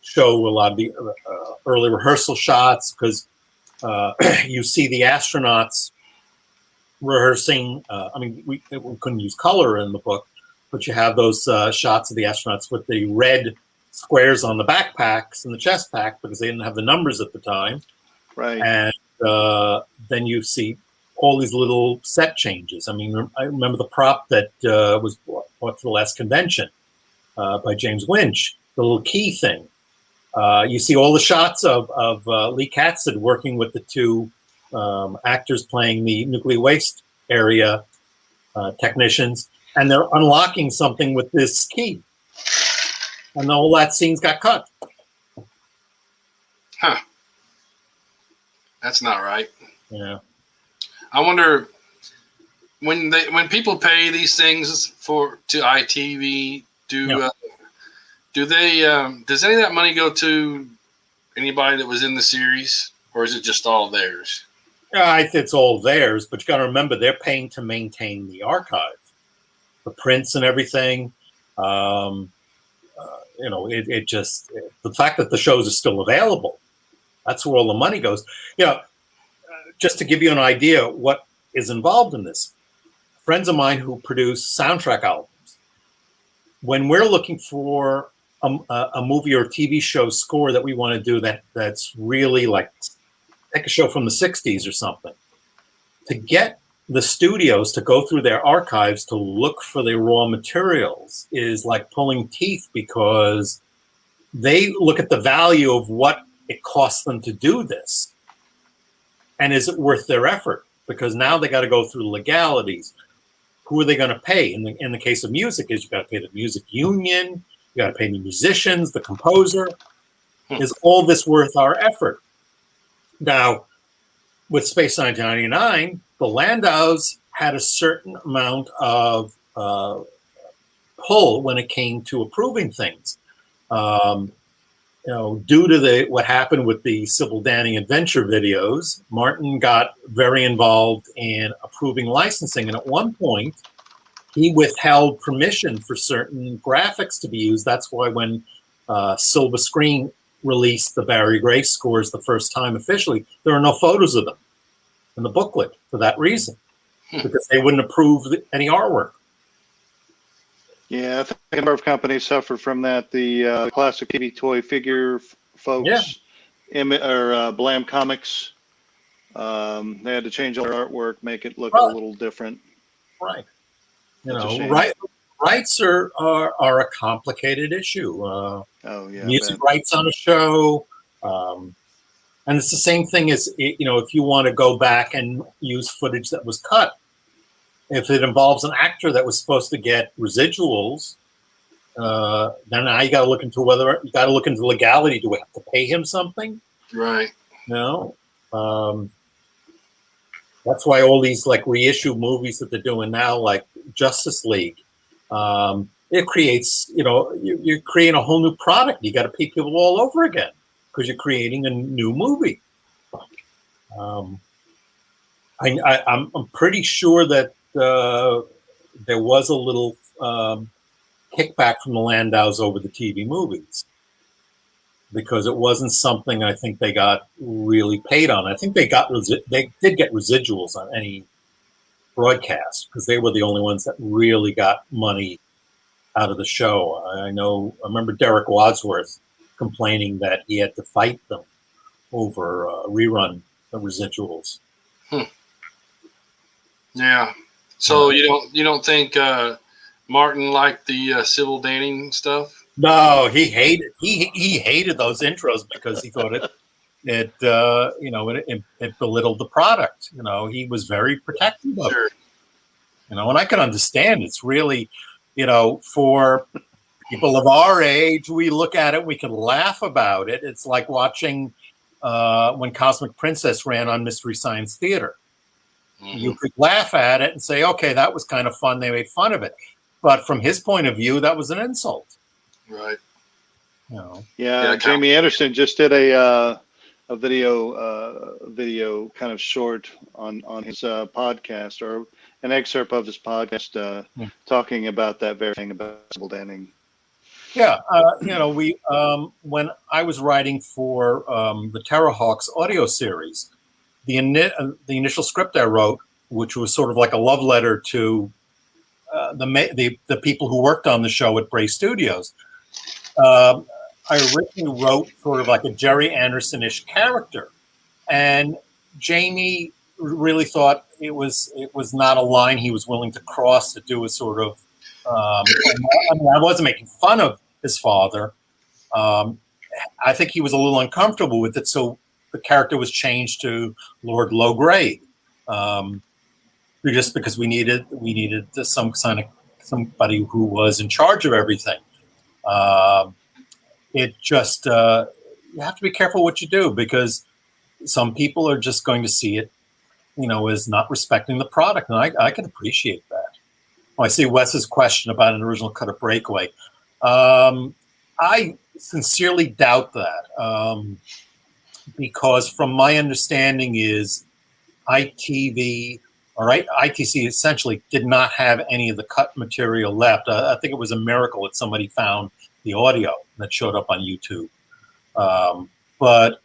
S2: show a lot of the early rehearsal shots, because you see the astronauts rehearsing. We couldn't use color in the book, but you have those shots of the astronauts with the red squares on the backpacks and the chest pack, because they didn't have the numbers at the time.
S3: Right.
S2: And then you see all these little set changes. I remember the prop that was bought for the last convention by James Lynch, the little key thing. You see all the shots of Lee Katzid working with the two actors playing the nuclear waste area technicians, and they're unlocking something with this key. And all that scenes got cut.
S1: Huh. That's not right.
S2: Yeah.
S1: I wonder when people pay these things to ITV, does any of that money go to anybody that was in the series, or is it just all theirs?
S2: Yeah, it's all theirs, but you got to remember they're paying to maintain the archive, the prints and everything. It just, the fact that the shows are still available, that's where all the money goes. Just to give you an idea what is involved in this, friends of mine who produce soundtrack albums, when we're looking for a movie or TV show score that we want to do that's really like, take a show from the 60s or something, to get the studios to go through their archives to look for the raw materials is like pulling teeth, because they look at the value of what it costs them to do this. And is it worth their effort? Because now they got to go through legalities. Who are they going to pay? In the case of music, is you got to pay the music union, you got to pay the musicians, the composer. Is all this worth our effort? Now, with Space 1999, the Landaus had a certain amount of pull when it came to approving things. Due to what happened with the Sybil Danning adventure videos, Martin got very involved in approving licensing. And at one point, he withheld permission for certain graphics to be used. That's why when Silver Screen released the Barry Gray scores the first time officially, there are no photos of them in the booklet for that reason, because they wouldn't approve any artwork.
S3: Yeah, I think a number of companies suffer from that. The classic TV toy figure folks, Blam Comics, they had to change all their artwork, make it look a little different.
S2: Right. Rights are a complicated issue. Music rights on a show, and it's the same thing as if you want to go back and use footage that was cut. If it involves an actor that was supposed to get residuals, then now you got to look into legality. Do we have to pay him something?
S1: Right.
S2: No. That's why all these like reissue movies that they're doing now, like Justice League, it creates, you're creating a whole new product. You got to pay people all over again because you're creating a new movie. I'm pretty sure that there was a little kickback from the Landaus over the TV movies, because it wasn't something I think they got really paid on. I think they did get residuals on any broadcast, because they were the only ones that really got money out of the show. I remember Derek Wadsworth complaining that he had to fight them over rerun the residuals.
S1: Yeah. So you don't think Martin liked the Sybil Danning stuff?
S2: No, he hated those intros because he thought it belittled the product. He was very protective of it. And I can understand. It's really, for people of our age, we look at it, we can laugh about it. It's like watching when Cosmic Princess ran on Mystery Science Theater. Mm-hmm. You could laugh at it and say, okay, that was kind of fun. They made fun of it. But from his point of view, that was an insult.
S1: Right.
S2: You know.
S3: Yeah, Jamie Anderson just did a video kind of short on his podcast, or an excerpt of his podcast, talking about that very thing about double ending.
S2: Yeah, we when I was writing for the Terrahawks audio series, the initial script I wrote, which was sort of like a love letter to the people who worked on the show at Bray Studios. I originally wrote sort of like a Jerry Anderson-ish character, and Jamie really thought it was not a line he was willing to cross to do a sort of. I wasn't making fun of his father. I think he was a little uncomfortable with it, so the character was changed to Lord Lowgrade, just because we needed somebody who was in charge of everything. It just you have to be careful what you do, because some people are just going to see it, as not respecting the product, and I can appreciate that. I see Wes's question about an original cut of Breakaway. I sincerely doubt that, because from my understanding is ITV or ITC essentially did not have any of the cut material left. I think it was a miracle that somebody found the audio that showed up on YouTube. But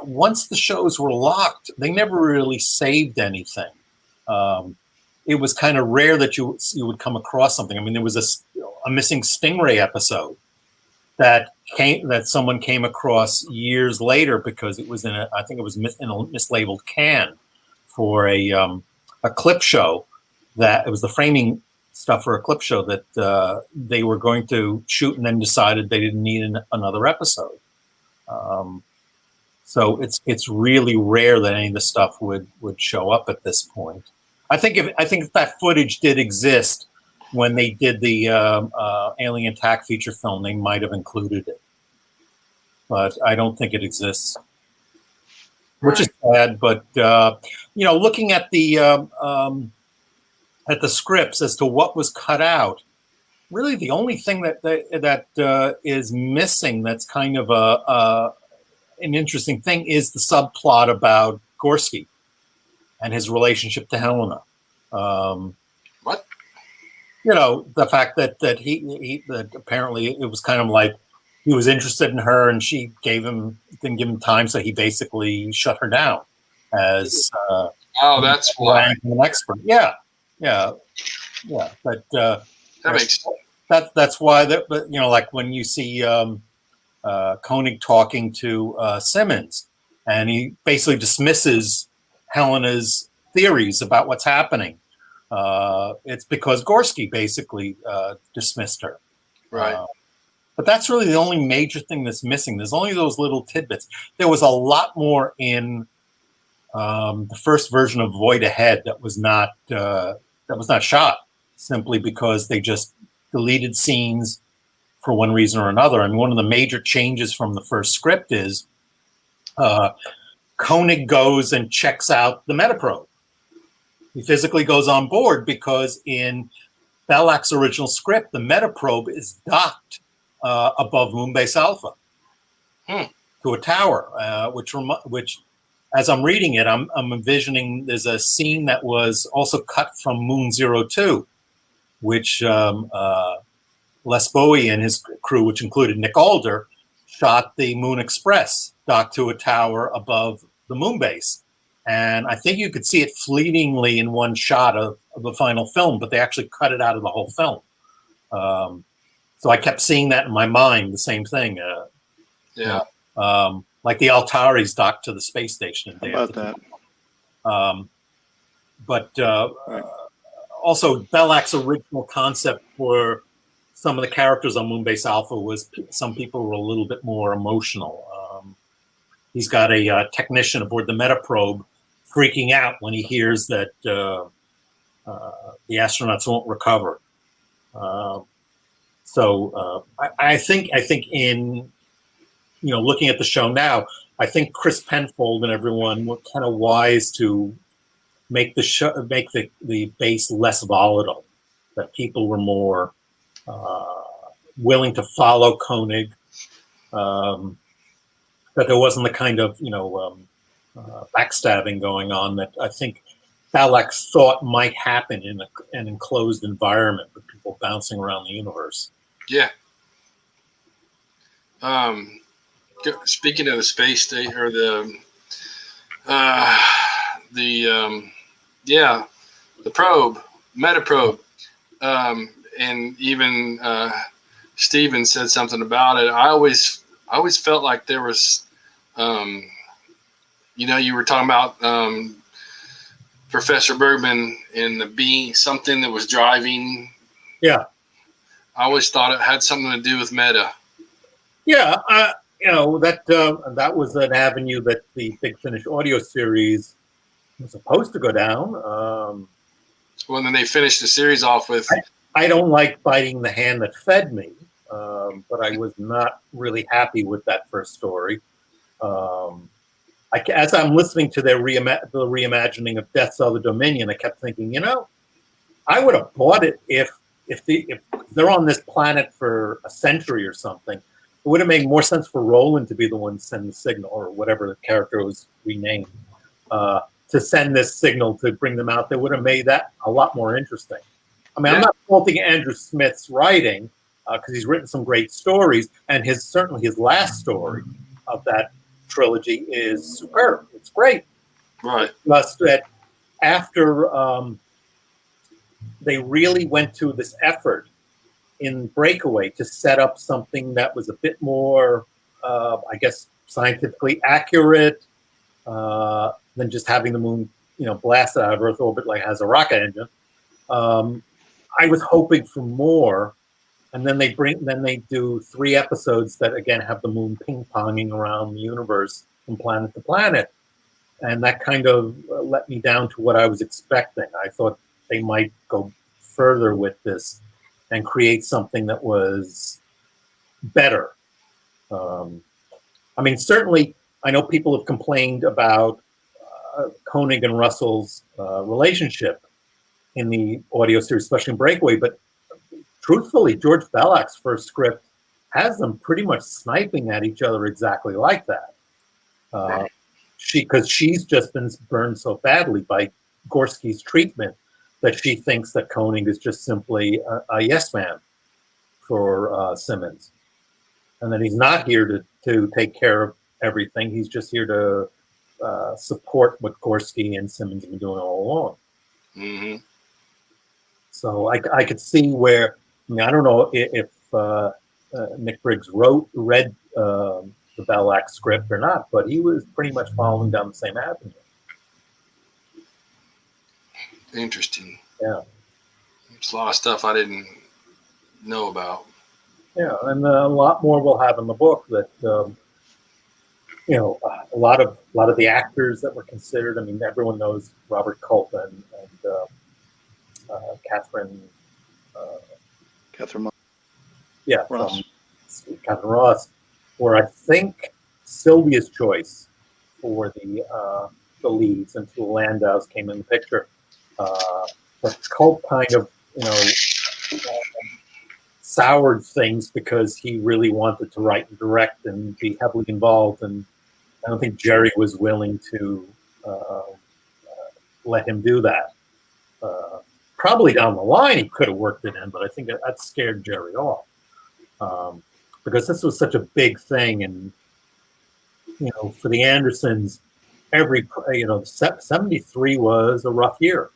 S2: once the shows were locked, they never really saved anything. It was kind of rare that you would come across something. I mean, there was a missing Stingray episode that someone came across years later because it was in I think it was in a mislabeled can for a clip show. That it was the framing stuff for a clip show that they were going to shoot, and then decided they didn't need another episode. So it's really rare that any of the stuff would show up at this point. I think if that footage did exist when they did the Alien Attack feature film, they might have included it, but I don't think it exists, which is sad. But looking at the scripts as to what was cut out, really the only thing that is missing that's kind of an interesting thing is the subplot about Gorski and his relationship to Helena.
S1: What?
S2: The fact that that apparently it was kind of like he was interested in her, and she didn't give him time, so he basically shut her down as
S1: that's why
S2: an expert. Yeah. But
S1: that makes
S2: that's why that. Like when you see Koenig talking to Simmons, and he basically dismisses Helena's theories about what's happening. It's because Gorski basically dismissed her.
S1: Right.
S2: But that's really the only major thing that's missing. There's only those little tidbits. There was a lot more in the first version of Void Ahead that was not shot, simply because they just deleted scenes for one reason or another. I mean, one of the major changes from the first script is Koenig goes and checks out the Metaprobe. He physically goes on board because in Belak's original script, the Metaprobe is docked above Moonbase Alpha to a tower, which, as I'm reading it, I'm envisioning there's a scene that was also cut from Moon 02, which Les Bowie and his crew, which included Nick Alder, shot the Moon Express docked to a tower above the moon base. And I think you could see it fleetingly in one shot of the final film, but they actually cut it out of the whole film. So I kept seeing that in my mind, the same thing. Like the Altaris docked to the space station.
S3: How about that?
S2: But also Belak's original concept for some of the characters on Moonbase Alpha was some people were a little bit more emotional. He's got a technician aboard the Metaprobe freaking out when he hears that the astronauts won't recover. So I think in looking at the show now, I think Chris Penfold and everyone were kind of wise to make the base less volatile. That people were more willing to follow Koenig that there wasn't the kind of backstabbing going on that I think Balak thought might happen in an enclosed environment with people bouncing around the universe.
S1: Yeah. Speaking of the space state or the probe, metaprobe, and even Steven said something about it. I always felt like there was, you were talking about Professor Bergman and the being something that was driving.
S2: Yeah.
S1: I always thought it had something to do with meta.
S2: Yeah, that was an avenue that the Big Finish audio series was supposed to go down.
S1: Well, then they finished the series off with...
S2: I don't like biting the hand that fed me, but I was not really happy with that first story. As I'm listening to the reimagining of Death's Other Dominion, I kept thinking, I would have bought it if they're on this planet for a century or something. It would have made more sense for Roland to be the one to send the signal, or whatever the character was renamed, to send this signal to bring them out. That would have made that a lot more interesting. I mean, I'm not faulting Andrew Smith's writing, because he's written some great stories, and certainly his last story of that trilogy is superb. It's great.
S1: Right.
S2: Plus, that after they really went to this effort in Breakaway to set up something that was a bit more, I guess, scientifically accurate than just having the moon, blasted out of Earth orbit like it has a rocket engine. I was hoping for more, and then they do 3 episodes that again have the moon ping-ponging around the universe from planet to planet, and that kind of let me down to what I was expecting. I thought they might go further with this and create something that was better. I mean, certainly, I know people have complained about Koenig and Russell's relationship in the audio series, especially in Breakaway, but truthfully, George Balak's first script has them pretty much sniping at each other exactly like that. Because she's just been burned so badly by Gorski's treatment that she thinks that Koenig is just simply a yes man for Simmons. And then he's not here to take care of everything. He's just here to support what Gorski and Simmons have been doing all along.
S1: Mm-hmm.
S2: So I could see where, I don't know if Nick Briggs read the Balak script or not, but he was pretty much following down the same avenue.
S1: Interesting.
S2: Yeah.
S1: There's a lot of stuff I didn't know about. Yeah,
S2: and a lot more we'll have in the book that, a lot of the actors that were considered. I mean, everyone knows Robert Culp and Catherine.
S3: Catherine.
S2: Yeah,
S3: Ross.
S2: Catherine Ross, were I think Sylvia's choice for the leads until Landau's came in the picture. But Culp kind of soured things because he really wanted to write and direct and be heavily involved, and I don't think Jerry was willing to let him do that. Probably down the line he could have worked it in, but I think that scared Jerry off because this was such a big thing, and for the Andersons, 73 was a rough year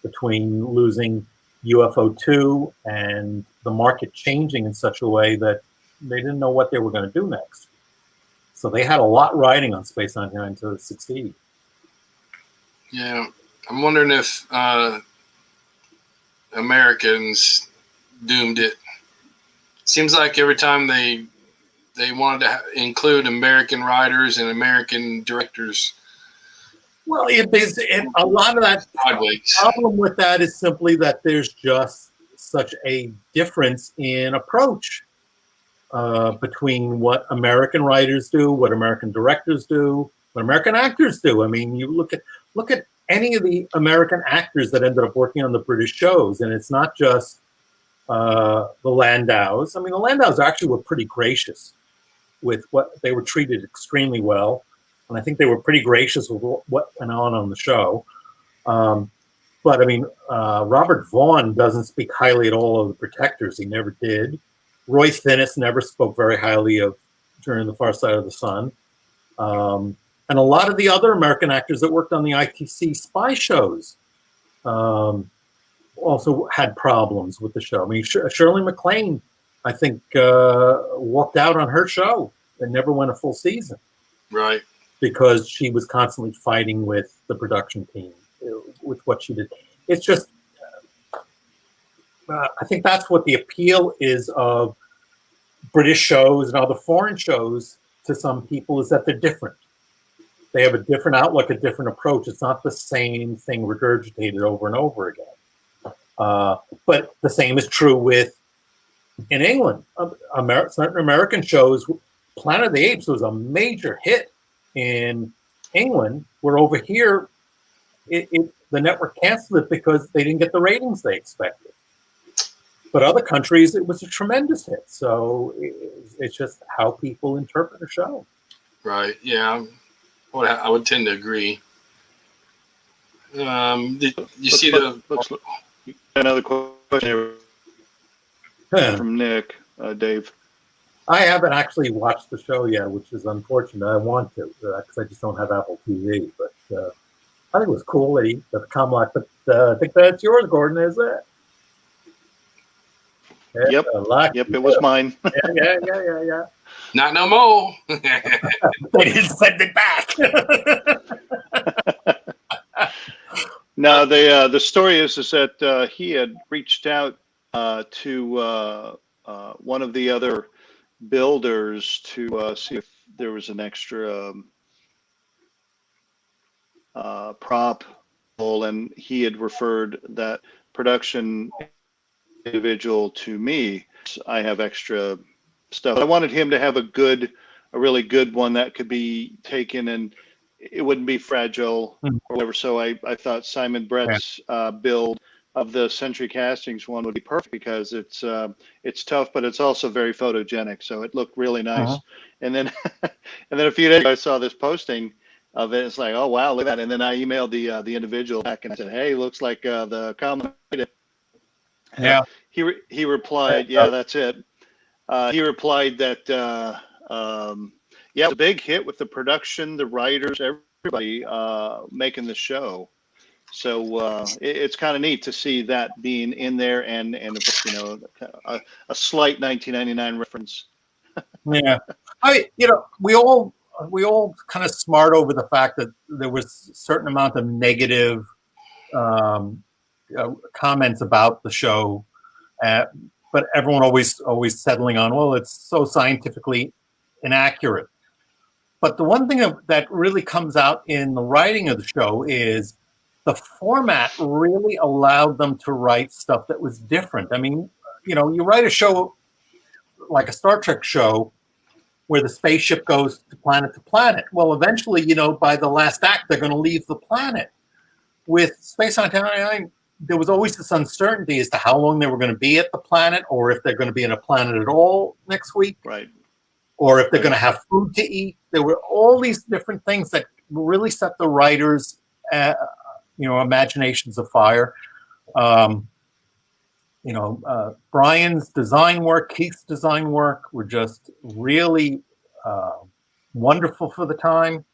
S2: between losing UFO 2 and the market changing in such a way that they didn't know what they were going to do next. So they had a lot riding on Space 99 to succeed.
S1: Yeah, I'm wondering if Americans doomed it. Seems like every time they wanted to include American writers and American directors.
S2: Well, a lot of that problem with that is simply that there's just such a difference in approach between what American writers do, what American directors do, what American actors do. I mean, you look at any of the American actors that ended up working on the British shows, and it's not just the Landaus. I mean, the Landaus actually were pretty gracious with what they were treated extremely well, and I think they were pretty gracious with what went on the show. But I mean, Robert Vaughn doesn't speak highly at all of the Protectors. He never did. Roy Finnis never spoke very highly of During the Far Side of the Sun. And a lot of the other American actors that worked on the ITC spy shows also had problems with the show. I mean, Shirley MacLaine, I think, walked out on her show and never went a full season.
S1: Right.
S2: Because she was constantly fighting with the production team with what she did. It's just, I think that's what the appeal is of British shows and other foreign shows to some people, is that they're different. They have a different outlook, a different approach. It's not the same thing regurgitated over and over again. But the same is true in England. Certain American shows, Planet of the Apes was a major hit in England, where over here, the network canceled it because they didn't get the ratings they expected. But other countries, it was a tremendous hit. So it's just how people interpret a show.
S1: Right. Yeah. I would tend to agree. Did you see
S3: another question from Nick, Dave?
S2: I haven't actually watched the show yet, which is unfortunate. I want to, because I just don't have Apple TV. But I think it was cool that the Comlock. But I think that's yours, Gordon, is it?
S3: Yeah, yep, it was mine.
S2: Yeah.
S1: Not no more.
S2: They didn't send it back.
S3: No, the story is that he had reached out to one of the other builders to see if there was an extra prop, and he had referred that production individual to me. I have extra stuff. I wanted him to have a really good one that could be taken and it wouldn't be fragile or whatever. So I thought Simon Brett's build of the Century Castings one would be perfect, because it's tough, but it's also very photogenic. So it looked really nice. And then a few days ago, I saw this posting of it. It's like, oh wow, look at that. And then I emailed the individual back and I said, hey, looks like the comment.
S2: Yeah.
S3: He replied, yeah, that's it. He replied that yeah, it was a big hit with the production, the writers, everybody making the show. So it's kind of neat to see that being in there, and a slight 1999 reference.
S2: Yeah, we all kind of smart over the fact that there was a certain amount of negative comments about the show, but everyone always settling on, well, it's so scientifically inaccurate. But the one thing that really comes out in the writing of the show is the format really allowed them to write stuff that was different. I mean, you write a show like a Star Trek show where the spaceship goes to planet. Well, eventually, by the last act, they're going to leave the planet. With Space 99, there was always this uncertainty as to how long they were going to be at the planet, or if they're going to be in a planet at all next week.
S3: Right.
S2: Or if they're going to have food to eat. There were all these different things that really set the writers' imaginations afire. Brian's design work, Keith's design work were just really wonderful for the time.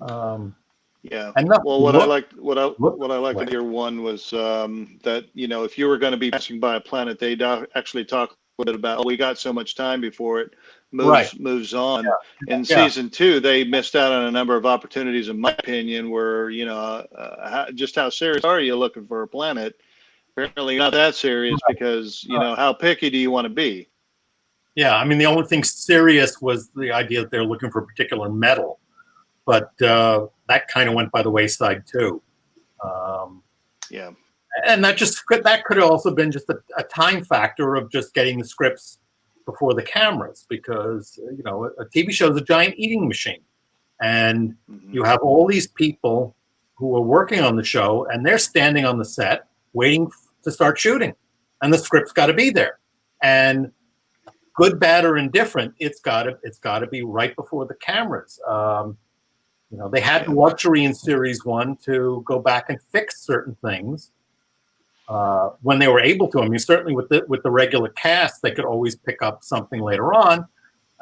S3: Yeah. Well, what I liked in year one was that if you were going to be passing by a planet, they'd actually talk a little bit about, we got so much time before it moves on. Yeah. In season 2, they missed out on a number of opportunities, in my opinion, where just how serious are you looking for a planet? Apparently not that serious, because how picky do you want to be?
S2: Yeah, I mean, the only thing serious was the idea that they're looking for a particular metal, but that kind of went by the wayside too.
S3: Yeah,
S2: and that could have also been just a time factor of just getting the scripts before the cameras, because a TV show is a giant eating machine, and you have all these people who are working on the show, and they're standing on the set waiting to start shooting, and the script's got to be there. And good, bad, or indifferent, it's got to be right before the cameras. They had the luxury in series 1 to go back and fix certain things when they were able to. I mean, certainly with the regular cast, they could always pick up something later on.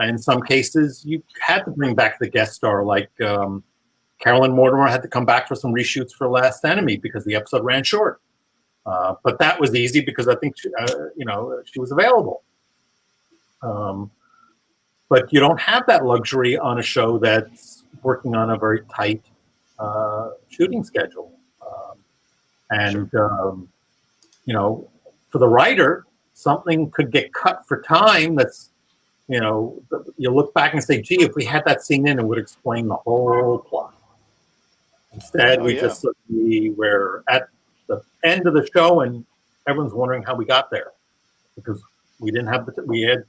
S2: In some cases, you had to bring back the guest star, like Carolyn Mortimer had to come back for some reshoots for Last Enemy because the episode ran short. But that was easy because I think she was available. But you don't have that luxury on a show that's working on a very tight shooting schedule. For the writer, something could get cut for time that's, you look back and say, gee, if we had that scene in, it would explain the whole plot. Instead, we're at the end of the show and everyone's wondering how we got there because we didn't have we had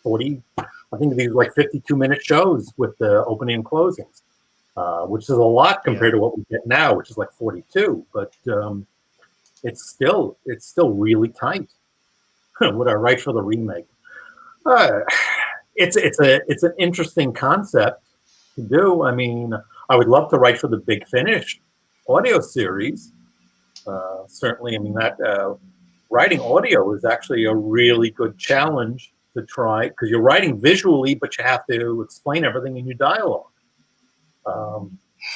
S2: 40, I think these were like 52-minute shows with the opening and closings, which is a lot compared to what we get now, which is like 42. But it's still really tight. Would I write for the remake? It's an interesting concept to do. I mean, I would love to write for the Big Finish audio series. Certainly, I mean that writing audio is actually a really good challenge to try because you're writing visually, but you have to explain everything in your dialogue.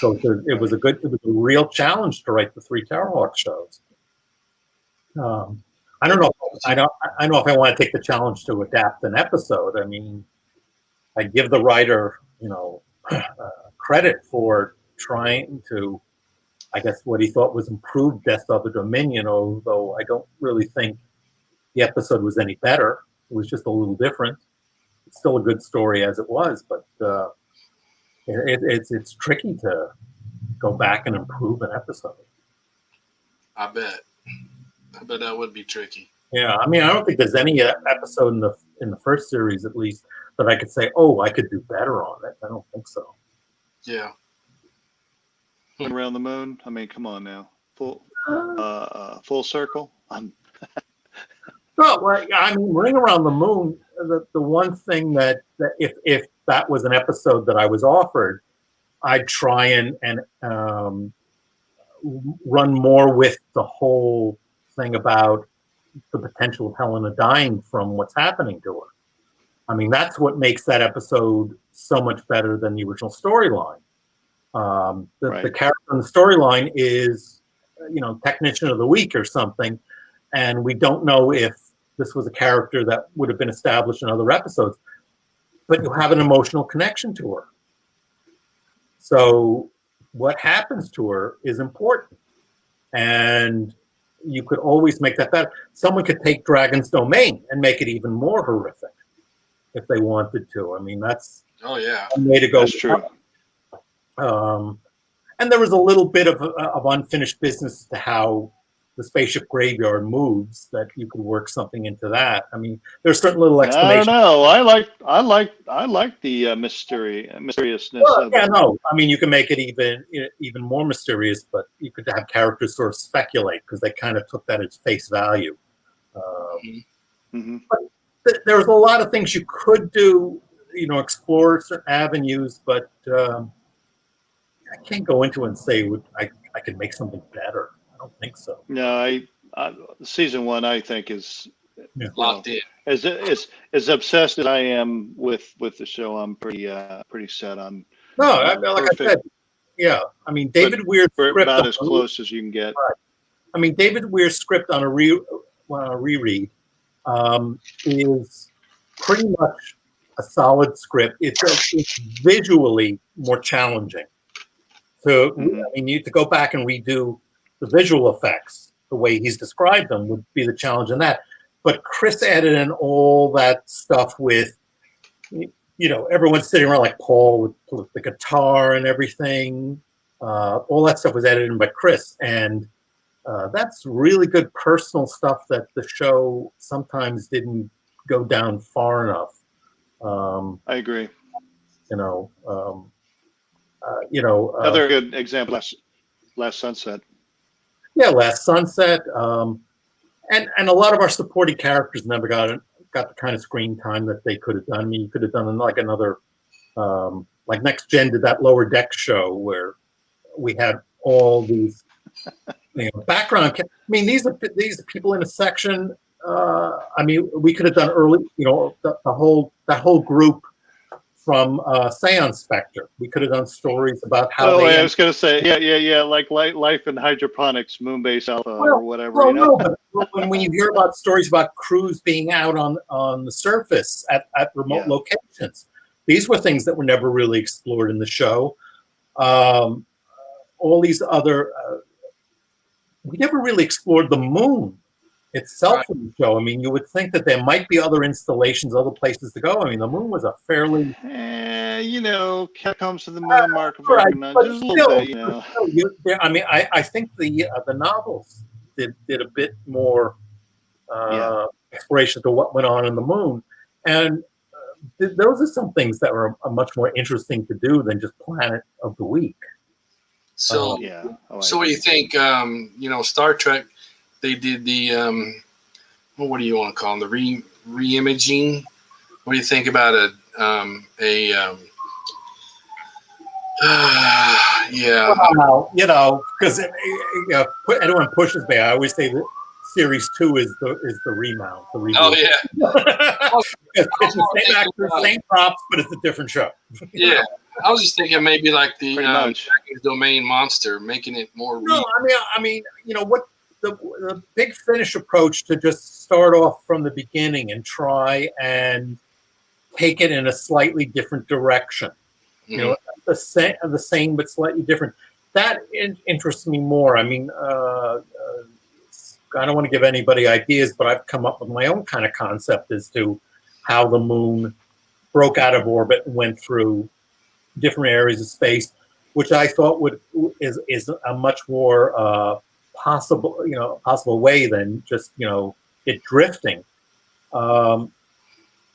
S2: So it was a real challenge to write the 3 Terrorhawk shows. I don't know if I want to take the challenge to adapt an episode. I mean, I give the writer, credit for trying to, I guess, what he thought was improved Death of the Dominion, although I don't really think the episode was any better. It was just a little different. It's still a good story as it was, but it's tricky to go back and improve an episode.
S1: I bet that would be tricky.
S2: Yeah, I mean, I don't think there's any episode in the first series, at least, that I could say, oh, I could do better on it. I don't think so.
S1: Yeah.
S3: Around the Moon. I mean, come on now, full circle.
S2: Well, I mean, Ring Around the Moon. The one thing that if that was an episode that I was offered, I'd try and run more with the whole thing about the potential of Helena dying from what's happening to her. I mean, that's what makes that episode so much better than the original storyline. The character in the storyline is, Technician of the Week or something, and we don't know if this was a character that would have been established in other episodes, but you have an emotional connection to her. So what happens to her is important, and you could always make that better. Someone could take Dragon's Domain and make it even more horrific if they wanted to. I mean, that's one way to go.
S3: That's true.
S2: And there was a little bit of unfinished business to how the spaceship graveyard moves that you could work something into that. I mean, there's certain little explanations.
S3: I don't know. I like the mysteriousness.
S2: Well, no. I mean, you can make it even more mysterious, but you could have characters sort of speculate because they kind of took that as face value. But there's a lot of things you could do, explore certain avenues, but I can't go into it and say I could make something better. I don't think so.
S3: No, season 1 I think is
S1: locked in.
S3: As obsessed as I am with the show, I'm pretty set on.
S2: No, like I said, yeah. I mean, David Weir's script
S3: about as close as you can get.
S2: Right. I mean, David Weir's script on a reread is pretty much a solid script. It's visually more challenging. So I mean, to go back and redo the visual effects the way he's described them would be the challenge in that. But Chris added in all that stuff with, everyone's sitting around like Paul with the guitar and everything. All that stuff was added in by Chris. And that's really good personal stuff that the show sometimes didn't go down far enough.
S3: I agree.
S2: Another
S3: good example, Last Sunset.
S2: Yeah, Last Sunset. And a lot of our supporting characters never got got the kind of screen time that they could have done. I mean, you could have done like another, like Next Gen did that Lower Deck show where we had all these background. I mean, these are people in a section. I mean, we could have done early, that whole group from Seance Spectre. We could have done stories about how.
S3: Oh, I was going to say, yeah, like life in hydroponics, Moonbase Alpha, or whatever.
S2: Well, no, but when you hear about stories about crews being out on the surface at remote locations, these were things that were never really explored in the show. All these other, we never really explored the moon itself in the show. I mean, you would think that there might be other installations, other places to go. I mean, the moon was a fairly...
S3: Catacombs to the Moon, Mark of Argonaut, just a little bit,
S2: I mean, I think the novels did a bit more exploration to what went on in the moon. And those are some things that are much more interesting to do than just Planet of the Week.
S1: So, so what do you think? Star Trek, they did the what do you want to call them? The re-imaging. What do you think about
S2: because anyone pushes me, I always say that Series 2 is the remount. The reboot.
S1: Oh yeah,
S2: it's the same actors, same props, but it's a different show.
S1: Yeah. I was just thinking maybe like the Domain monster, making it more.
S2: No, I mean, what the Big Finish approach to just start off from the beginning and try and take it in a slightly different direction.
S1: Mm-hmm.
S2: The same but slightly different. That interests me more. I mean, I don't want to give anybody ideas, but I've come up with my own kind of concept as to how the moon broke out of orbit and went through different areas of space, which I thought is a much more possible way than just it drifting. And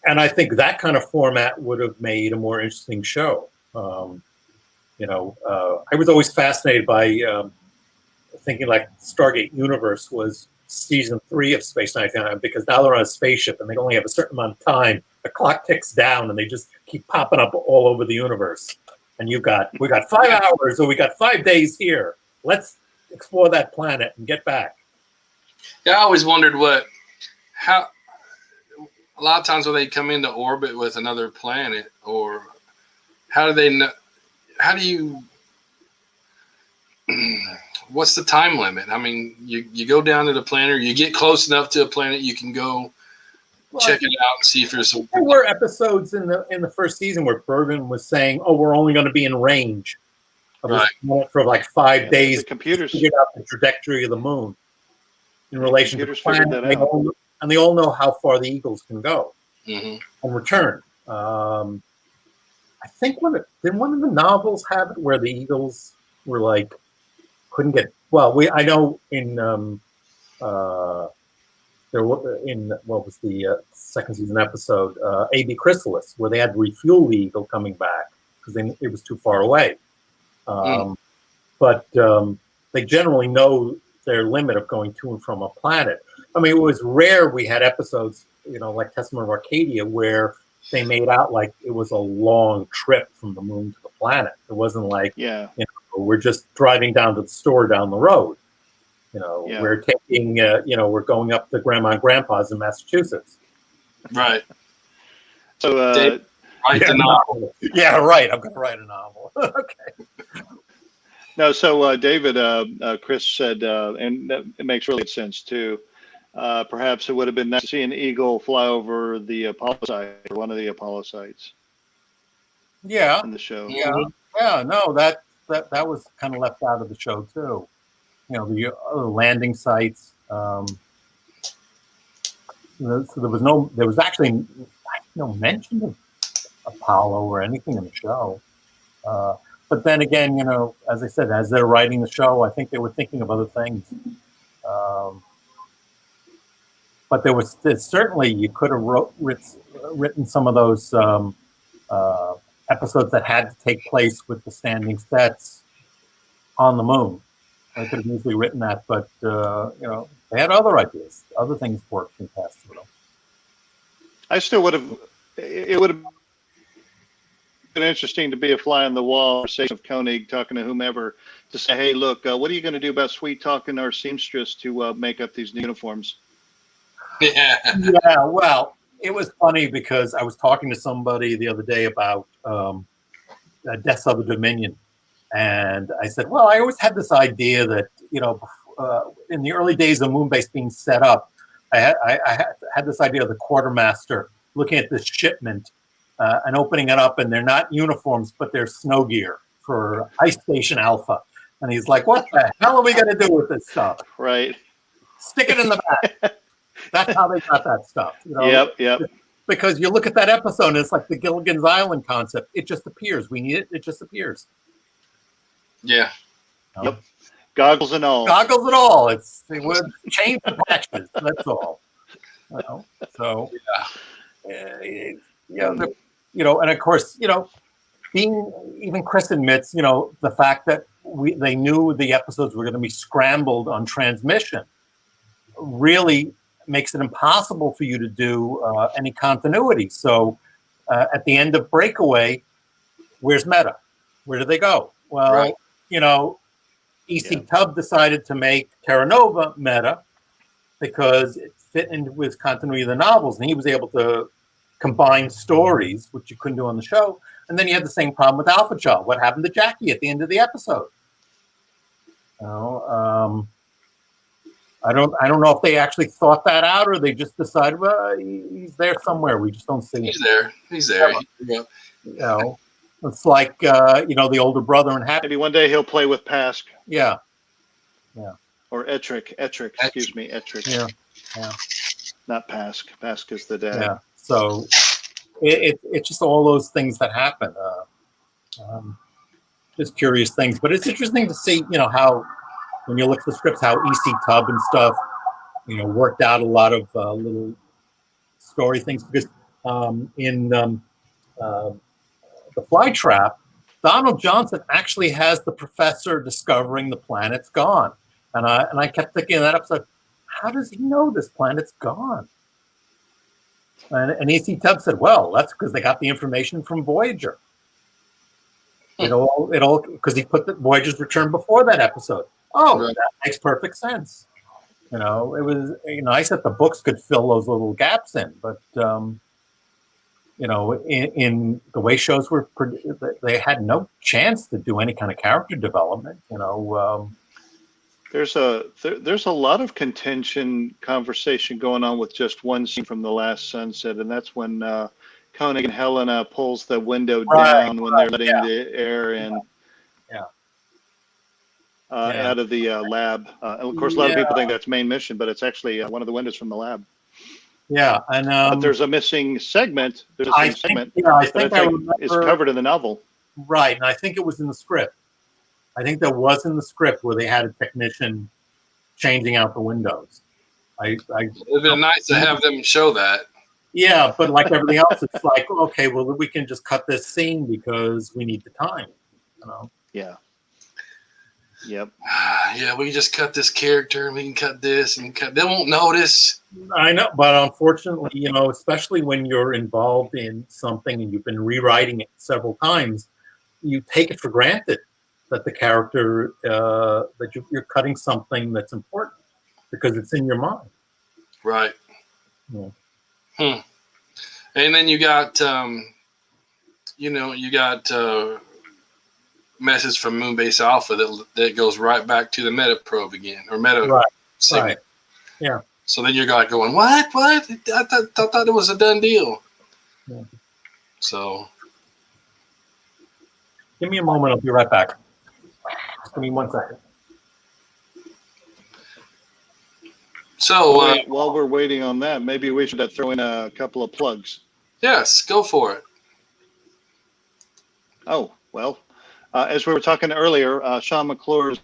S2: I think that kind of format would have made a more interesting show. I was always fascinated by thinking like Stargate Universe was season 3 of Space 99, because now they're on a spaceship and they only have a certain amount of time. The clock ticks down and they just keep popping up all over the universe. And we got 5 hours, or we got 5 days here. Let's explore that planet and get back.
S1: Yeah, I always wondered how a lot of times when they come into orbit with another planet, or how do they know? How do you? What's the time limit? I mean, you go down to the planet, or you get close enough to a planet, you can go check it out and see if there's.
S2: There were episodes in the first season where Bergen was saying, "Oh, we're only going to be in range of this planet for like 5 days."
S3: The computers
S2: figured out the trajectory of the moon in relation to the planet, and they all know how far the Eagles can go and return. I think did one of the novels have it where the Eagles were like couldn't get I know in there were in what was the second season episode AB Chrysalis, where they had to refuel the Eagle coming back because it was too far away. But they generally know their limit of going to and from a planet. I mean, it was rare we had episodes, like Testament of Arcadia, where they made out like it was a long trip from the moon to the planet. It wasn't like, we're just driving down to the store down the road. We're taking, we're going up to Grandma and Grandpa's in Massachusetts.
S1: Right.
S3: So,
S1: write the novel.
S2: Yeah, right. I'm going to write a novel. Okay.
S3: No, so David, Chris said, and it makes really good sense too. Perhaps it would have been nice to see an eagle fly over the Apollo site, or one of the Apollo sites.
S2: Yeah.
S3: In the show.
S2: Yeah. No, that was kind of left out of the show too. The other landing sites. So there was actually no mention of Apollo or anything in the show. But then again, as I said, as they're writing the show, I think they were thinking of other things. But there's certainly, you could have written some of those episodes that had to take place with the standing sets on the moon. I could have easily written that, but they had other ideas. Other things worked and passed through.
S3: I still would have. It would have been interesting to be a fly on the wall conversation of Koenig talking to whomever to say, "Hey, look, what are you going to do about sweet talking our seamstress to make up these new uniforms?"
S1: Yeah.
S2: Yeah. Well, it was funny because I was talking to somebody the other day about Deaths of the Dominion, and I said, "Well, I always had this idea that in the early days of Moonbase being set up, I had this idea of the quartermaster looking at this shipment and opening it up, and they're not uniforms, but they're snow gear for Ice Station Alpha." And he's like, "What the hell are we going to do with this stuff?
S3: Right.
S2: Stick it in the back." That's how they got that stuff.
S3: Yep.
S2: Because you look at that episode, and it's like the Gilligan's Island concept. It just appears. We need it. It just appears.
S1: Yeah.
S3: Yep. Goggles and all.
S2: Goggles and all. It was change the patches. That's all. So and of course, being, even Chris admits, the fact that they knew the episodes were going to be scrambled on transmission really makes it impossible for you to do any continuity. So at the end of Breakaway, where's Meta? Where do they go? Well,
S1: right.
S2: E.C. Tubb decided to make Terra Nova Meta because it fit in with continuity of the novels, and he was able to combine stories, which you couldn't do on the show. And then you had the same problem with Alpha Child. What happened to Jackie at the end of the episode? I don't know if they actually thought that out, or they just decided, well, he's there somewhere. We just don't see him.
S1: He's there.
S2: Yeah. It's like the older brother in Happy.
S3: Maybe one day he'll play with Pask.
S2: Yeah.
S3: Or Ettrick. Excuse me, Ettrick.
S2: Yeah.
S3: Not Pask. Pask is the dad.
S2: Yeah. So it's just all those things that happen. Just curious things, but it's interesting to see, how when you look at the scripts, how E.C. Tubb and stuff, worked out a lot of little story things, because in The Fly Trap, Donald Johnson actually has the professor discovering the planet's gone. And I kept thinking in that episode, how does he know this planet's gone? And E.C. Tubb said, well, that's because they got the information from Voyager. It all because he put the Voyager's return before that episode. Oh, right. That makes perfect sense. It was nice that the books could fill those little gaps in, but in the way shows were, they had no chance to do any kind of character development.
S3: There's a lot of conversation going on with just one scene from The Last Sunset, and that's when Koenig and Helena pulls the window down when they're letting the air in. Out of the lab. And of course, a lot of people think that's main mission, but it's actually one of the windows from the lab.
S2: Yeah, and
S3: but there's a missing segment.
S2: I think
S3: is covered in the novel.
S2: Right, and I think it was in the script. I think that was in the script where they had a technician changing out the windows. It'd
S1: been nice to have them show that.
S2: Yeah, but like everything else, it's like, okay, well, we can just cut this scene because we need the time.
S3: Yeah. Yep.
S1: Yeah, we can just cut this character, and we can cut this, and they won't notice.
S2: I know, but unfortunately, especially when you're involved in something and you've been rewriting it several times, you take it for granted that the character, that you're cutting something that's important because it's in your mind.
S1: Right.
S2: Yeah.
S1: And then you got, message from Moonbase Alpha that goes right back to the Meta probe again, or Meta segment.
S2: Right. Yeah.
S1: So then you're going, what? I thought it was a done deal.
S2: Yeah.
S1: So.
S2: Give me a moment. I'll be right back. Just give me 1 second.
S1: So
S3: while we're waiting on that, maybe we should throw in a couple of plugs.
S1: Yes, go for it.
S3: Oh, well. As we were talking earlier, Sean McClure's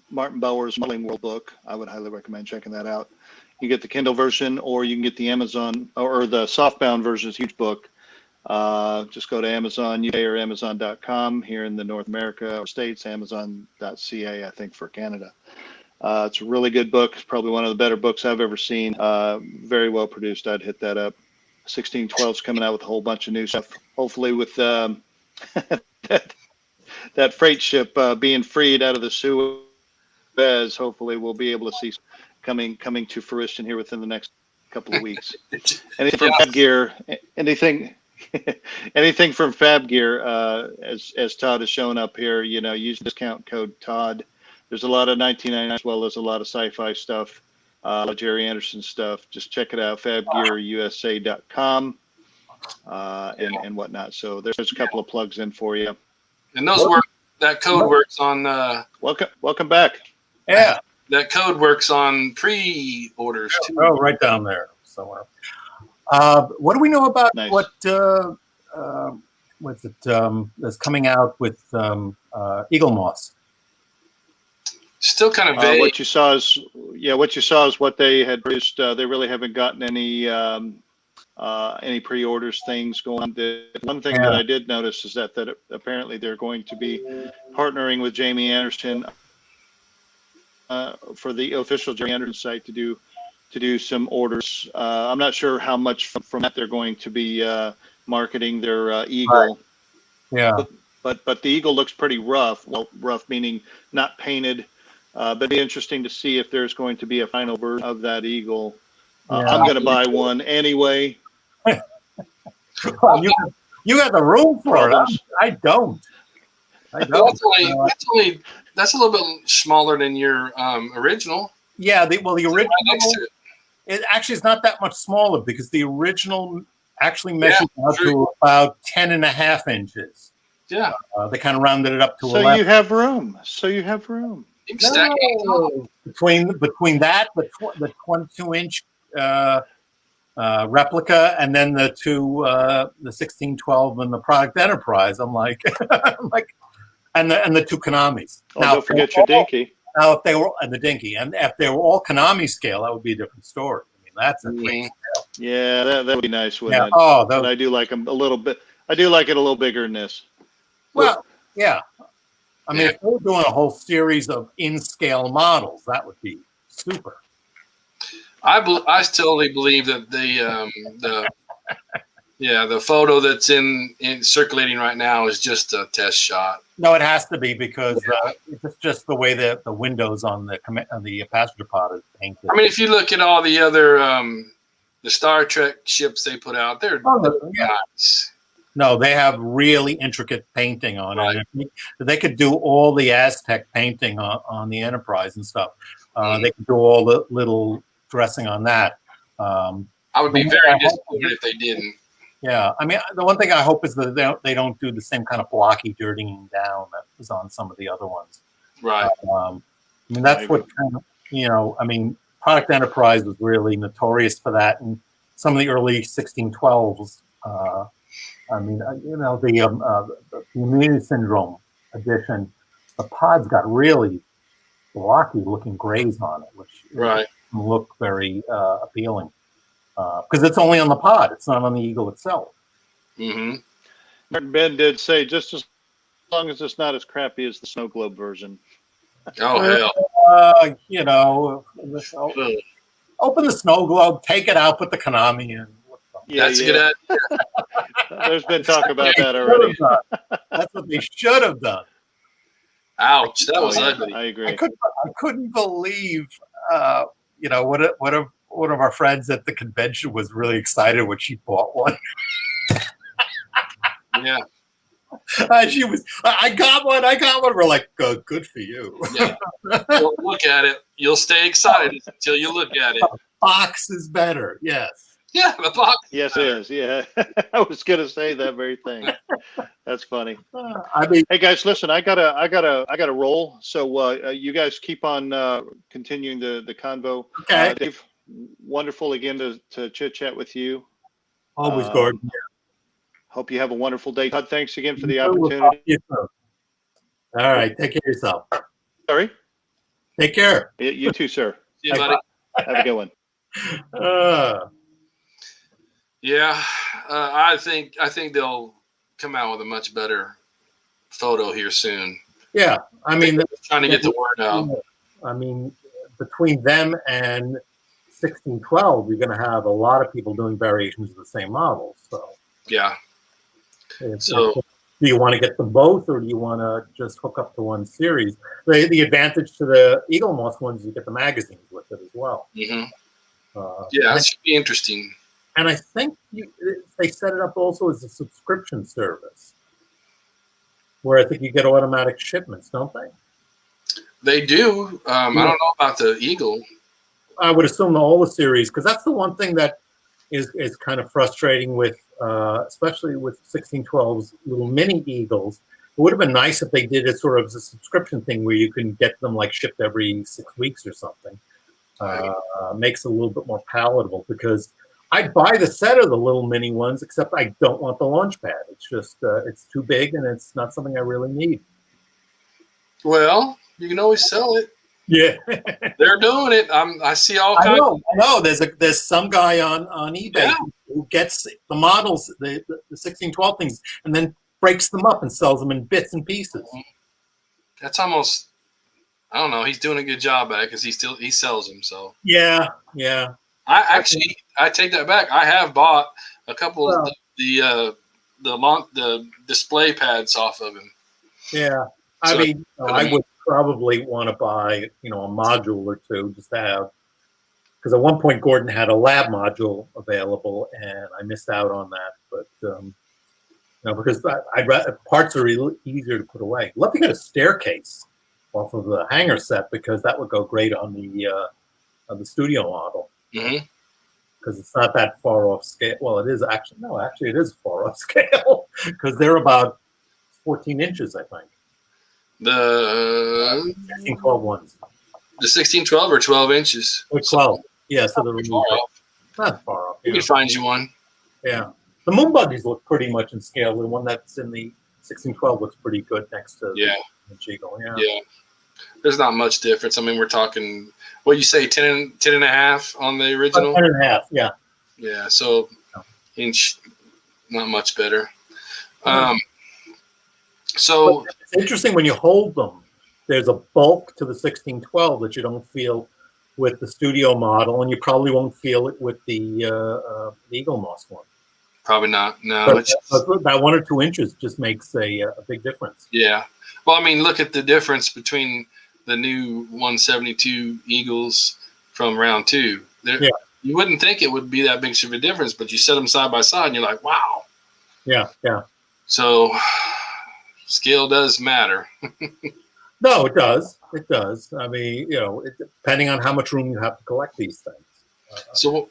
S3: Martin Bower's Modeling World book, I would highly recommend checking that out. You can get the Kindle version, or you can get the Amazon or the softbound version. It's a huge book. Just go to Amazon UK or Amazon.com here in the North America or States, Amazon.ca, I think, for Canada. It's a really good book. It's probably one of the better books I've ever seen. Very well produced. I'd hit that up. 1612's coming out with a whole bunch of new stuff. Hopefully, with that freight ship being freed out of the Suez, hopefully we'll be able to see coming to fruition here within the next couple of weeks. Anything from Fab Gear? Anything? Anything from Fab Gear? As Todd has shown up here, use discount code Todd. There's a lot of 1999 as well as a lot of sci-fi stuff, a lot of Jerry Anderson stuff. Just check it out, fabgearusa.com and whatnot. So there's a couple of plugs in for you.
S1: And those work. That code works on.
S3: Welcome back.
S2: Yeah.
S1: That code works on pre-orders too.
S2: Oh, right down there somewhere. What do we know about what's it that's coming out with Eagle Moss?
S1: Still kind of vague.
S3: What you saw is what they had produced. They really haven't gotten any pre-orders things going on. The one thing that I did notice is that apparently they're going to be partnering with Jamie Anderson for the official Jerry Anderson site to do some orders. I'm not sure how much from that they're going to be marketing their Eagle.
S2: Right. Yeah.
S3: But the Eagle looks pretty rough. Well, rough meaning not painted. But it'd be interesting to see if there's going to be a final version of that Eagle. I'm going to buy one anyway.
S2: Well, you have the room for it. I don't.
S1: That's a little bit smaller than your original.
S2: Yeah, the original. It actually is not that much smaller because the original actually measures out to about 10.5 inches.
S1: Yeah,
S2: they kind of rounded it up to 11.
S3: So you have room.
S1: You can stack it
S2: between that, the 22-inch replica, and then the two, the 1612 and the Product Enterprise. I'm like, and the two Konamis.
S3: Oh, now, don't forget your Dinky.
S2: Now, if they were the Dinky, and if they were all Konami scale, that would be a different story. I mean, that's a big scale.
S3: Yeah, that would be nice. Wouldn't it?
S2: Oh,
S3: but I do like them a little bit. I do like it a little bigger than this.
S2: Well, yeah. I mean, if we were doing a whole series of in-scale models, that would be super.
S1: I totally believe that the photo that's in circulating right now is just a test shot.
S2: No, it has to be because it's just the way the windows on the passenger pod is painted.
S1: I mean, if you look at all the other the Star Trek ships they put out, they're nice.
S2: No, they have really intricate painting on it. They could do all the Aztec painting on the Enterprise and stuff. They could do all the little dressing on that.
S1: I would be very disappointed if they didn't.
S2: Yeah, I mean, the one thing I hope is that they don't do the same kind of blocky dirtying down that was on some of the other ones.
S1: Right.
S2: I mean, that's what kind of, I mean, Product Enterprise was really notorious for that, and some of the early 1612s. I mean, the Immunity Syndrome edition, the pod's got really blocky looking grays on it, which look very appealing. Because it's only on the pod, it's not on the Eagle itself.
S3: Mm-hmm. Ben did say just as long as it's not as crappy as the Snow Globe version.
S1: Oh, hell.
S2: Open the Snow Globe, take it out, put the Konami in.
S1: That's a good idea.
S3: There's been talk about that already.
S2: That's what they should have done.
S1: Ouch, that was ugly.
S3: I agree.
S2: I couldn't believe, one of our friends at the convention was really excited when she bought one.
S1: Yeah.
S2: She was, I got one. We're like, good for you.
S1: Yeah. Well, look at it. You'll stay excited until you look at it.
S2: The box is better. Yes.
S1: Yeah, the box.
S3: Yes, it is. Yeah. I was going to say that very thing. That's funny.
S2: I mean,
S3: hey guys, listen, I gotta roll. So you guys keep on continuing the convo.
S2: Okay.
S3: Dave, wonderful again to chit chat with you.
S2: Always, Gordon.
S3: Hope you have a wonderful day. Todd, thanks again for the opportunity.
S2: All right. Take care of yourself.
S3: Sorry?
S2: Take care.
S3: You too, sir.
S1: See you, buddy.
S3: Have a good one.
S1: Yeah, I think they'll come out with a much better photo here soon.
S2: Yeah, I mean,
S1: trying to get the word out.
S2: I mean, between them and 1612, you're going to have a lot of people doing variations of the same model. So
S1: yeah.
S2: so do you want to get them both, or do you want to just hook up to one series? The advantage to the Eagle Moss ones is you get the magazines with it as well.
S1: Mm-hmm. Yeah, that should be interesting.
S2: And I think they set it up also as a subscription service, where I think you get automatic shipments, don't they?
S1: They do. I don't know about the Eagle.
S2: I would assume all the series, because that's the one thing that is kind of frustrating with, especially with 1612's little mini Eagles. It would have been nice if they did it sort of as a subscription thing where you can get them like shipped every 6 weeks or something. Makes it a little bit more palatable, because I'd buy the set of the little mini ones, except I don't want the launch pad. It's just, it's too big and it's not something I really need.
S1: Well, you can always sell it.
S2: Yeah,
S1: they're doing it. I see all kinds.
S2: I know. There's some guy on eBay who gets the models, the 1612 things, and then breaks them up and sells them in bits and pieces.
S1: That's almost, I don't know. He's doing a good job at it because he sells them. So
S2: yeah.
S1: I take that back. I have bought a couple of the display pads off of him.
S2: Yeah, I mean, I would probably want to buy, a module or two just to have, because at one point Gordon had a lab module available and I missed out on that. But because parts are easier to put away. I'd love to get a staircase off of the hanger set, because that would go great on the studio model.
S1: Mm-hmm.
S2: Because it's not that far off scale. Well, it is actually. No, actually, it is far off scale, because they're about 14 inches, I think.
S1: The
S2: 1612 ones.
S1: The 1612 or 12 inches?
S2: Or 12. Yeah, so they're not far off.
S1: We can find you one.
S2: Yeah. The moon buggies look pretty much in scale. The one that's in the 1612 looks pretty good next to the Eagle.
S1: Yeah. There's not much difference. I mean, we're talking, what you say, 10 and a half on the original?
S2: 10 and a half, yeah.
S1: Yeah, so inch, not much better. So
S2: but it's interesting when you hold them. There's a bulk to the 1612 that you don't feel with the studio model, and you probably won't feel it with the Eagle Moss one.
S1: Probably not. No,
S2: but that 1 or 2 inches just makes a big difference.
S1: Yeah. Well, I mean, look at the difference between the new 172 Eagles from round 2. You wouldn't think it would be that big of a difference, but you set them side by side, and you're like, wow.
S2: Yeah.
S1: So scale does matter.
S2: No, it does. It does. I mean, depending on how much room you have to collect these things.
S1: So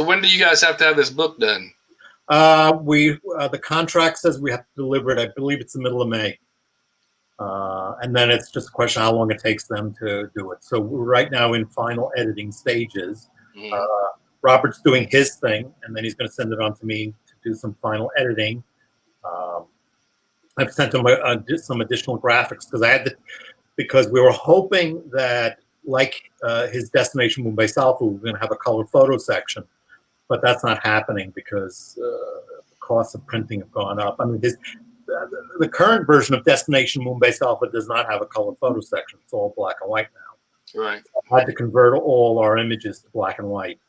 S1: when do you guys have to have this book done?
S2: The contract says we have to deliver it. I believe it's the middle of May. And then it's just a question of how long it takes them to do it. So we're right now in final editing stages. Mm-hmm. Robert's doing his thing, and then he's going to send it on to me to do some final editing. I've sent him some additional graphics because we were hoping that, like his Destination Mumbai South, we were going to have a color photo section, but that's not happening because the costs of printing have gone up. I mean, the current version of Destination Mumbai South does not have a color photo section. It's all black and white now.
S1: Right.
S2: So I had to convert all our images to black and white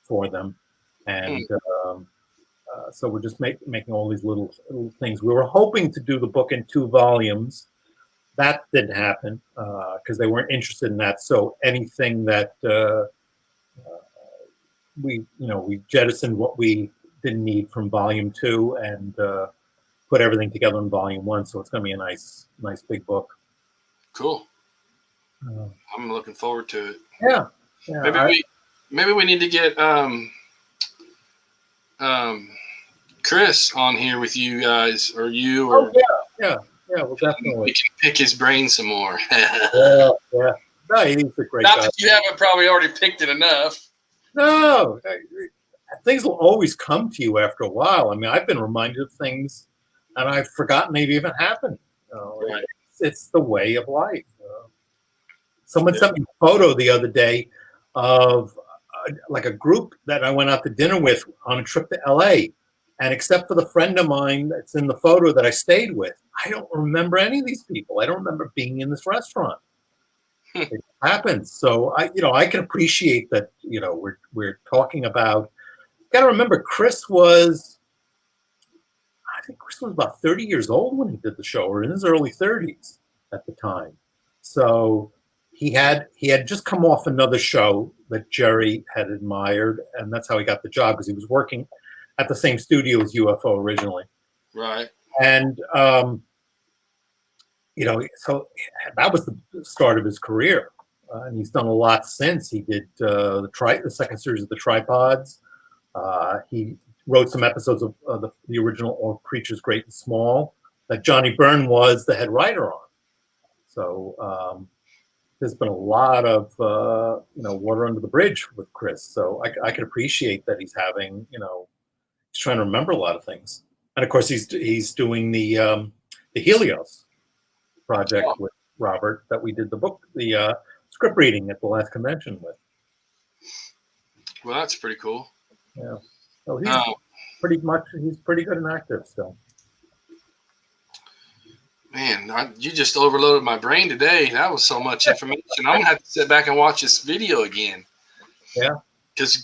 S2: for them, and so we're just making all these little things. We were hoping to do the book in 2 volumes. That didn't happen because they weren't interested in that. So anything that we jettisoned what we didn't need from volume 2 and put everything together in volume 1. So it's going to be a nice big book.
S1: Cool. I'm looking forward to it.
S2: Yeah.
S1: Maybe we need to get Chris on here with you guys, or you, or
S2: yeah, well, definitely.
S1: We can pick his brain some more.
S2: yeah. No, he's a great guy.
S1: Not that you haven't probably already picked it enough.
S2: No, things will always come to you after a while. I mean, I've been reminded of things, and I've forgotten they've even happened.
S1: Right.
S2: It's the way of life. Someone sent me a photo the other day of like a group that I went out to dinner with on a trip to LA. And except for the friend of mine that's in the photo that I stayed with, I don't remember any of these people. I don't remember being in this restaurant. It happens. So I can appreciate that. We're talking about. Got to remember, I think Chris was about 30 years old when he did the show, or in his early 30s at the time. So he had just come off another show that Jerry had admired, and that's how he got the job, because he was working at the same studio as UFO originally.
S1: Right.
S2: And so that was the start of his career, and he's done a lot since. He did the second series of the Tripods. He wrote some episodes of the original All Creatures Great and Small that Johnny Byrne was the head writer on. So there's been a lot of water under the bridge with Chris. So I can appreciate that he's having he's trying to remember a lot of things, and of course he's doing the Helios project with Robert that we did the script reading at the last convention with.
S1: Well, that's pretty cool.
S2: Yeah. So he's pretty good and active still.
S1: Man, you just overloaded my brain today. That was so much information. I'm gonna have to sit back and watch this video again.
S2: Yeah.
S1: Because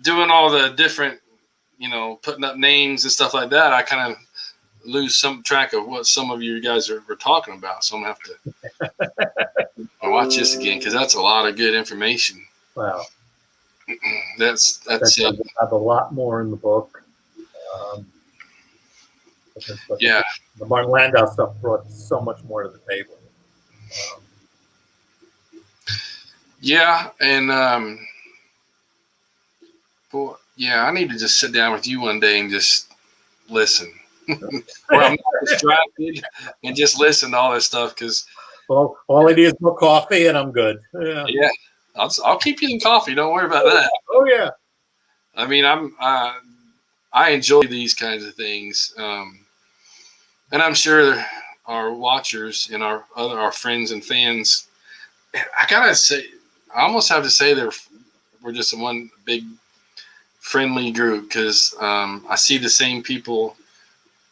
S1: doing all the different, putting up names and stuff like that, I kind of lose some track of what some of you guys were talking about. So I'm gonna have to watch this again, because that's a lot of good information.
S2: Wow.
S1: That's it.
S2: Have a lot more in the book.
S1: Yeah.
S2: The Martin Landau stuff brought so much more to the table.
S1: Yeah, and I need to just sit down with you one day and just listen, where I'm not distracted, and just listen to all this stuff. Because
S2: all I need is more coffee, and I'm good.
S1: Yeah. I'll keep you in coffee. Don't worry about that.
S2: Oh yeah.
S1: I mean, I enjoy these kinds of things, and I'm sure our watchers and our friends and fans. I gotta say, I almost have to say we're just one big friendly group, because I see the same people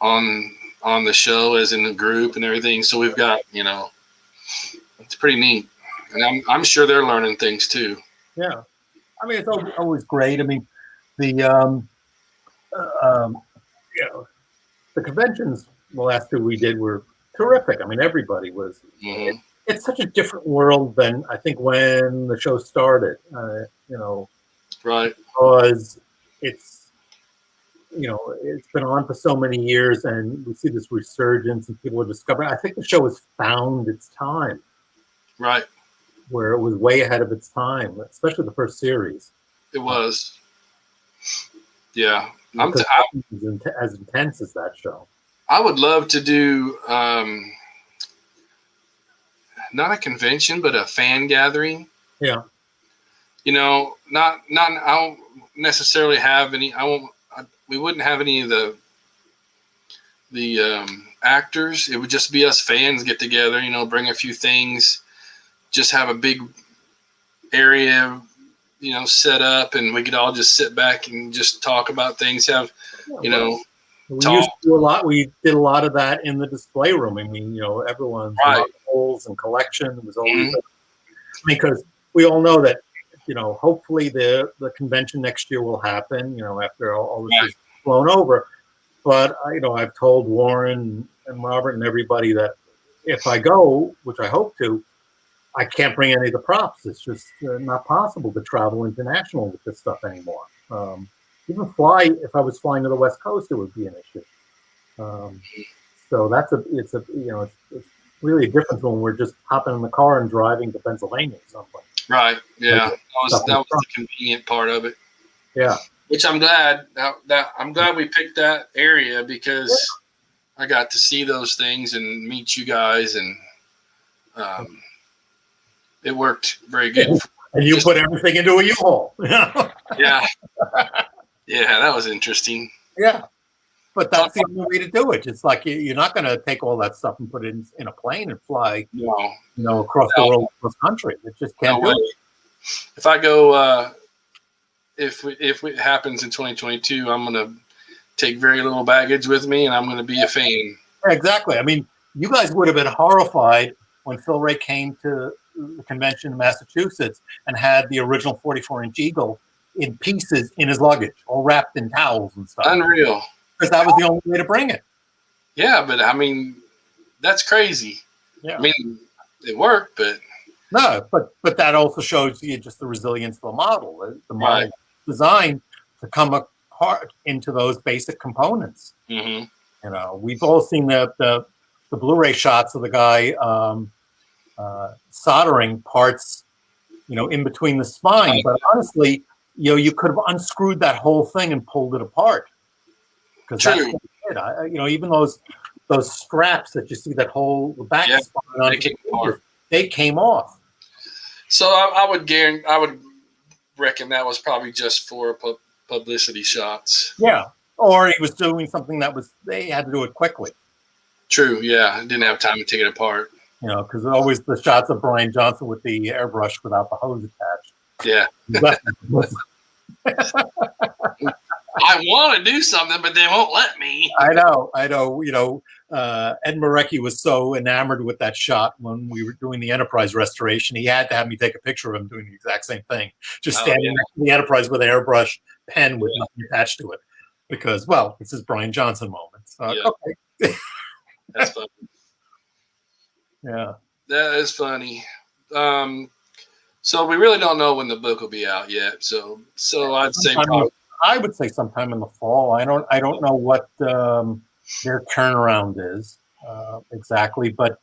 S1: on the show as in the group and everything. So we've got it's pretty neat. And I'm sure they're learning things too.
S2: Yeah, I mean, it's always great. I mean, the conventions, the last two we did, were terrific. I mean, everybody was.
S1: Mm-hmm.
S2: It's such a different world than I think when the show started.
S1: Right.
S2: Because it's been on for so many years, and we see this resurgence, and people are discovering. I think the show has found its time.
S1: Right.
S2: Where it was way ahead of its time, especially the first series.
S1: It was. Yeah.
S2: As intense as that show.
S1: I would love to do not a convention, but a fan gathering.
S2: Yeah.
S1: Not I won't necessarily have any. We wouldn't have any of the actors. It would just be us fans get together. Bring a few things. Just have a big area, set up, and we could all just sit back and just talk about things. We used to do a lot. We did a lot of that in the display room. I mean, everyone's holes and collection was always because we all know that, hopefully the convention next year will happen, after all this is blown over. But I've told Warren and Robert and everybody that if I go, which I hope to, I can't bring any of the props. It's just not possible to travel international with this stuff anymore. Even if I was flying to the West Coast, it would be an issue. So it's really a difference when we're just hopping in the car and driving to Pennsylvania or something. Right. Yeah. That was the convenient part of it.
S2: Yeah.
S1: Which I'm glad we picked that area, because I got to see those things and meet you guys, and it worked very good.
S2: And you put everything into a U-Haul.
S1: Yeah. Yeah, that was interesting.
S2: Yeah. But that's the only way to do it. It's like you're not going to take all that stuff and put it in a plane and fly across the world, across country. It just can't do it.
S1: If I go, if it happens in 2022, I'm going to take very little baggage with me, and I'm going to be a fan.
S2: Exactly. I mean, you guys would have been horrified when Phil Ray came to the convention in Massachusetts and had the original 44-inch Eagle in pieces in his luggage, all wrapped in towels and stuff.
S1: Unreal.
S2: Because that was the only way to bring it.
S1: Yeah, but I mean, that's crazy.
S2: Yeah.
S1: I mean, it worked, but
S2: no, but that also shows you just the resilience of the model. The model
S1: right.
S2: designed to come apart into those basic components.
S1: Mm-hmm.
S2: You know, we've all seen the Blu-ray shots of the guy soldering parts, you know, in between the spine. But honestly, you know, you could have unscrewed that whole thing and pulled it apart. Because that's what it did. You know, even those straps that you see that whole back spine on they came off.
S1: So I would reckon that was probably just for publicity shots.
S2: Yeah, or he was doing something they had to do it quickly.
S1: True. Yeah, didn't have time to take it apart.
S2: You know, because always the shots of Brian Johnson with the airbrush without the hose attached.
S1: Yeah. I want to do something, but they won't let me.
S2: I know. You know, Ed Marecki was so enamored with that shot when we were doing the Enterprise restoration. He had to have me take a picture of him doing the exact same thing, just standing next to the Enterprise with an airbrush pen with nothing attached to it, because it's his Brian Johnson moment. So, okay.
S1: That's funny.
S2: Yeah,
S1: that is funny. So we really don't know when the book will be out yet. So I'd say probably.
S2: I would say sometime in the fall. I don't know what their turnaround is exactly, but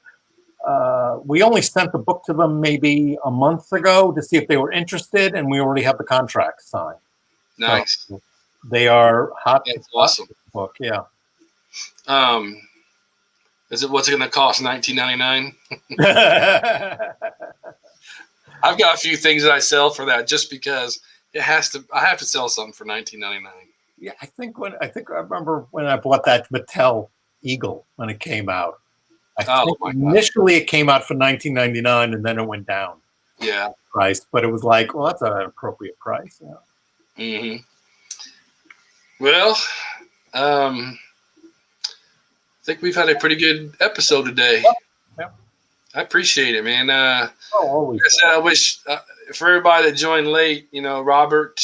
S2: we only sent the book to them maybe a month ago to see if they were interested, and we already have the contract signed.
S1: Nice.
S2: So they are hot.
S1: That's awesome.
S2: Book, yeah.
S1: What's it going to cost? $19.99. I've got a few things that I sell for that just because I have to sell something for $19.99.
S2: Yeah, I remember when I bought that Mattel Eagle when it came out. I think initially it came out for $19.99 and then it went down.
S1: Yeah.
S2: Price, but it was like, well, that's an appropriate price. Yeah.
S1: Mm-hmm. Well, I think we've had a pretty good episode today.
S2: Yep.
S1: I appreciate it, man.
S2: Always.
S1: I wish for everybody that joined late, you know, Robert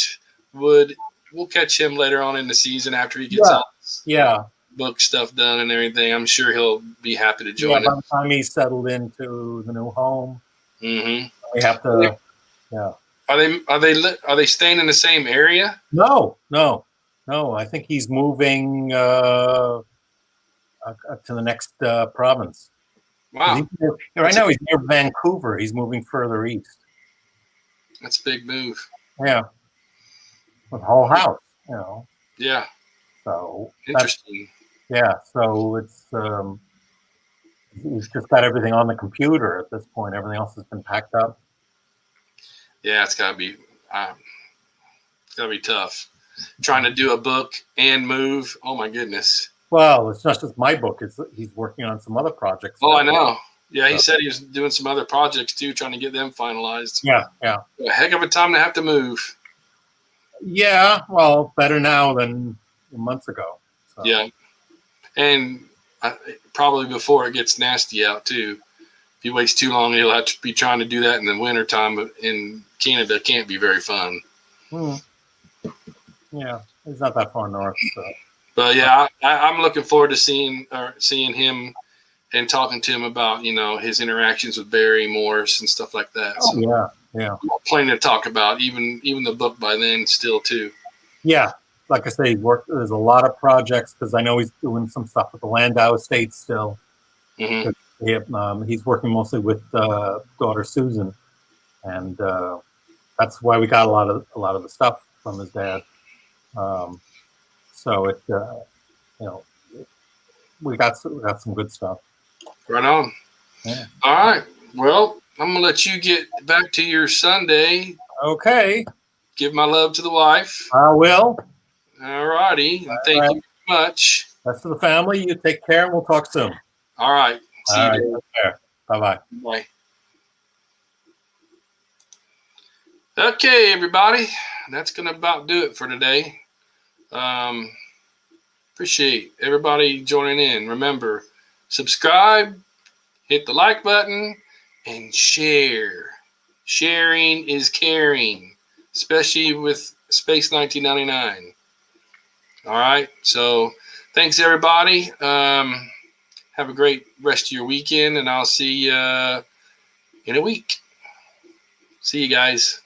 S1: we'll catch him later on in the season after he gets all his book stuff done and everything. I'm sure he'll be happy to join
S2: by the time he's settled into the new home.
S1: Mm-hmm.
S2: We have to.
S1: Are they staying in the same area?
S2: No. I think he's moving to the next province.
S1: Wow.
S2: Right now he's near Vancouver. He's moving further east.
S1: That's a big move.
S2: Yeah. With the whole house, you know.
S1: Yeah.
S2: So
S1: interesting.
S2: Yeah. So it's he's just got everything on the computer at this point. Everything else has been packed up.
S1: Yeah, it's gotta be tough. Trying to do a book and move. Oh my goodness.
S2: Well, it's not just my book. He's working on some other projects.
S1: Oh, I know. Yeah, he said he was doing some other projects too, trying to get them finalized.
S2: Yeah.
S1: A heck of a time to have to move.
S2: Yeah, well, better now than months ago. So.
S1: Yeah, and probably before it gets nasty out too. If he waits too long, he'll have to be trying to do that in the wintertime. But in Canada, can't be very fun.
S2: Yeah, it's not that far north. So.
S1: But yeah, I'm looking forward to seeing him and talking to him about, you know, his interactions with Barry Morse and stuff like that.
S2: Oh, so yeah.
S1: Plenty to talk about, even the book by then still too.
S2: Yeah, like I say, there's a lot of projects because I know he's doing some stuff with the Landau estate still. Mm-hmm. He's working mostly with daughter Susan, and that's why we got a lot of the stuff from his dad. So it, you know, we got some good stuff.
S1: Right on.
S2: Yeah.
S1: All right. Well, I'm gonna let you get back to your Sunday.
S2: Okay.
S1: Give my love to the wife.
S2: I will.
S1: All righty. Thank you very much.
S2: Rest of the family, you take care, and we'll talk soon.
S1: All right. See you
S2: later. Take care. Bye-bye.
S1: Bye. Okay, everybody. That's gonna about do it for today. Appreciate everybody joining in. Remember, subscribe, hit the like button, and share. Sharing is caring, especially with Space 1999. All right. So thanks, everybody. Have a great rest of your weekend, and I'll see you in a week. See you guys.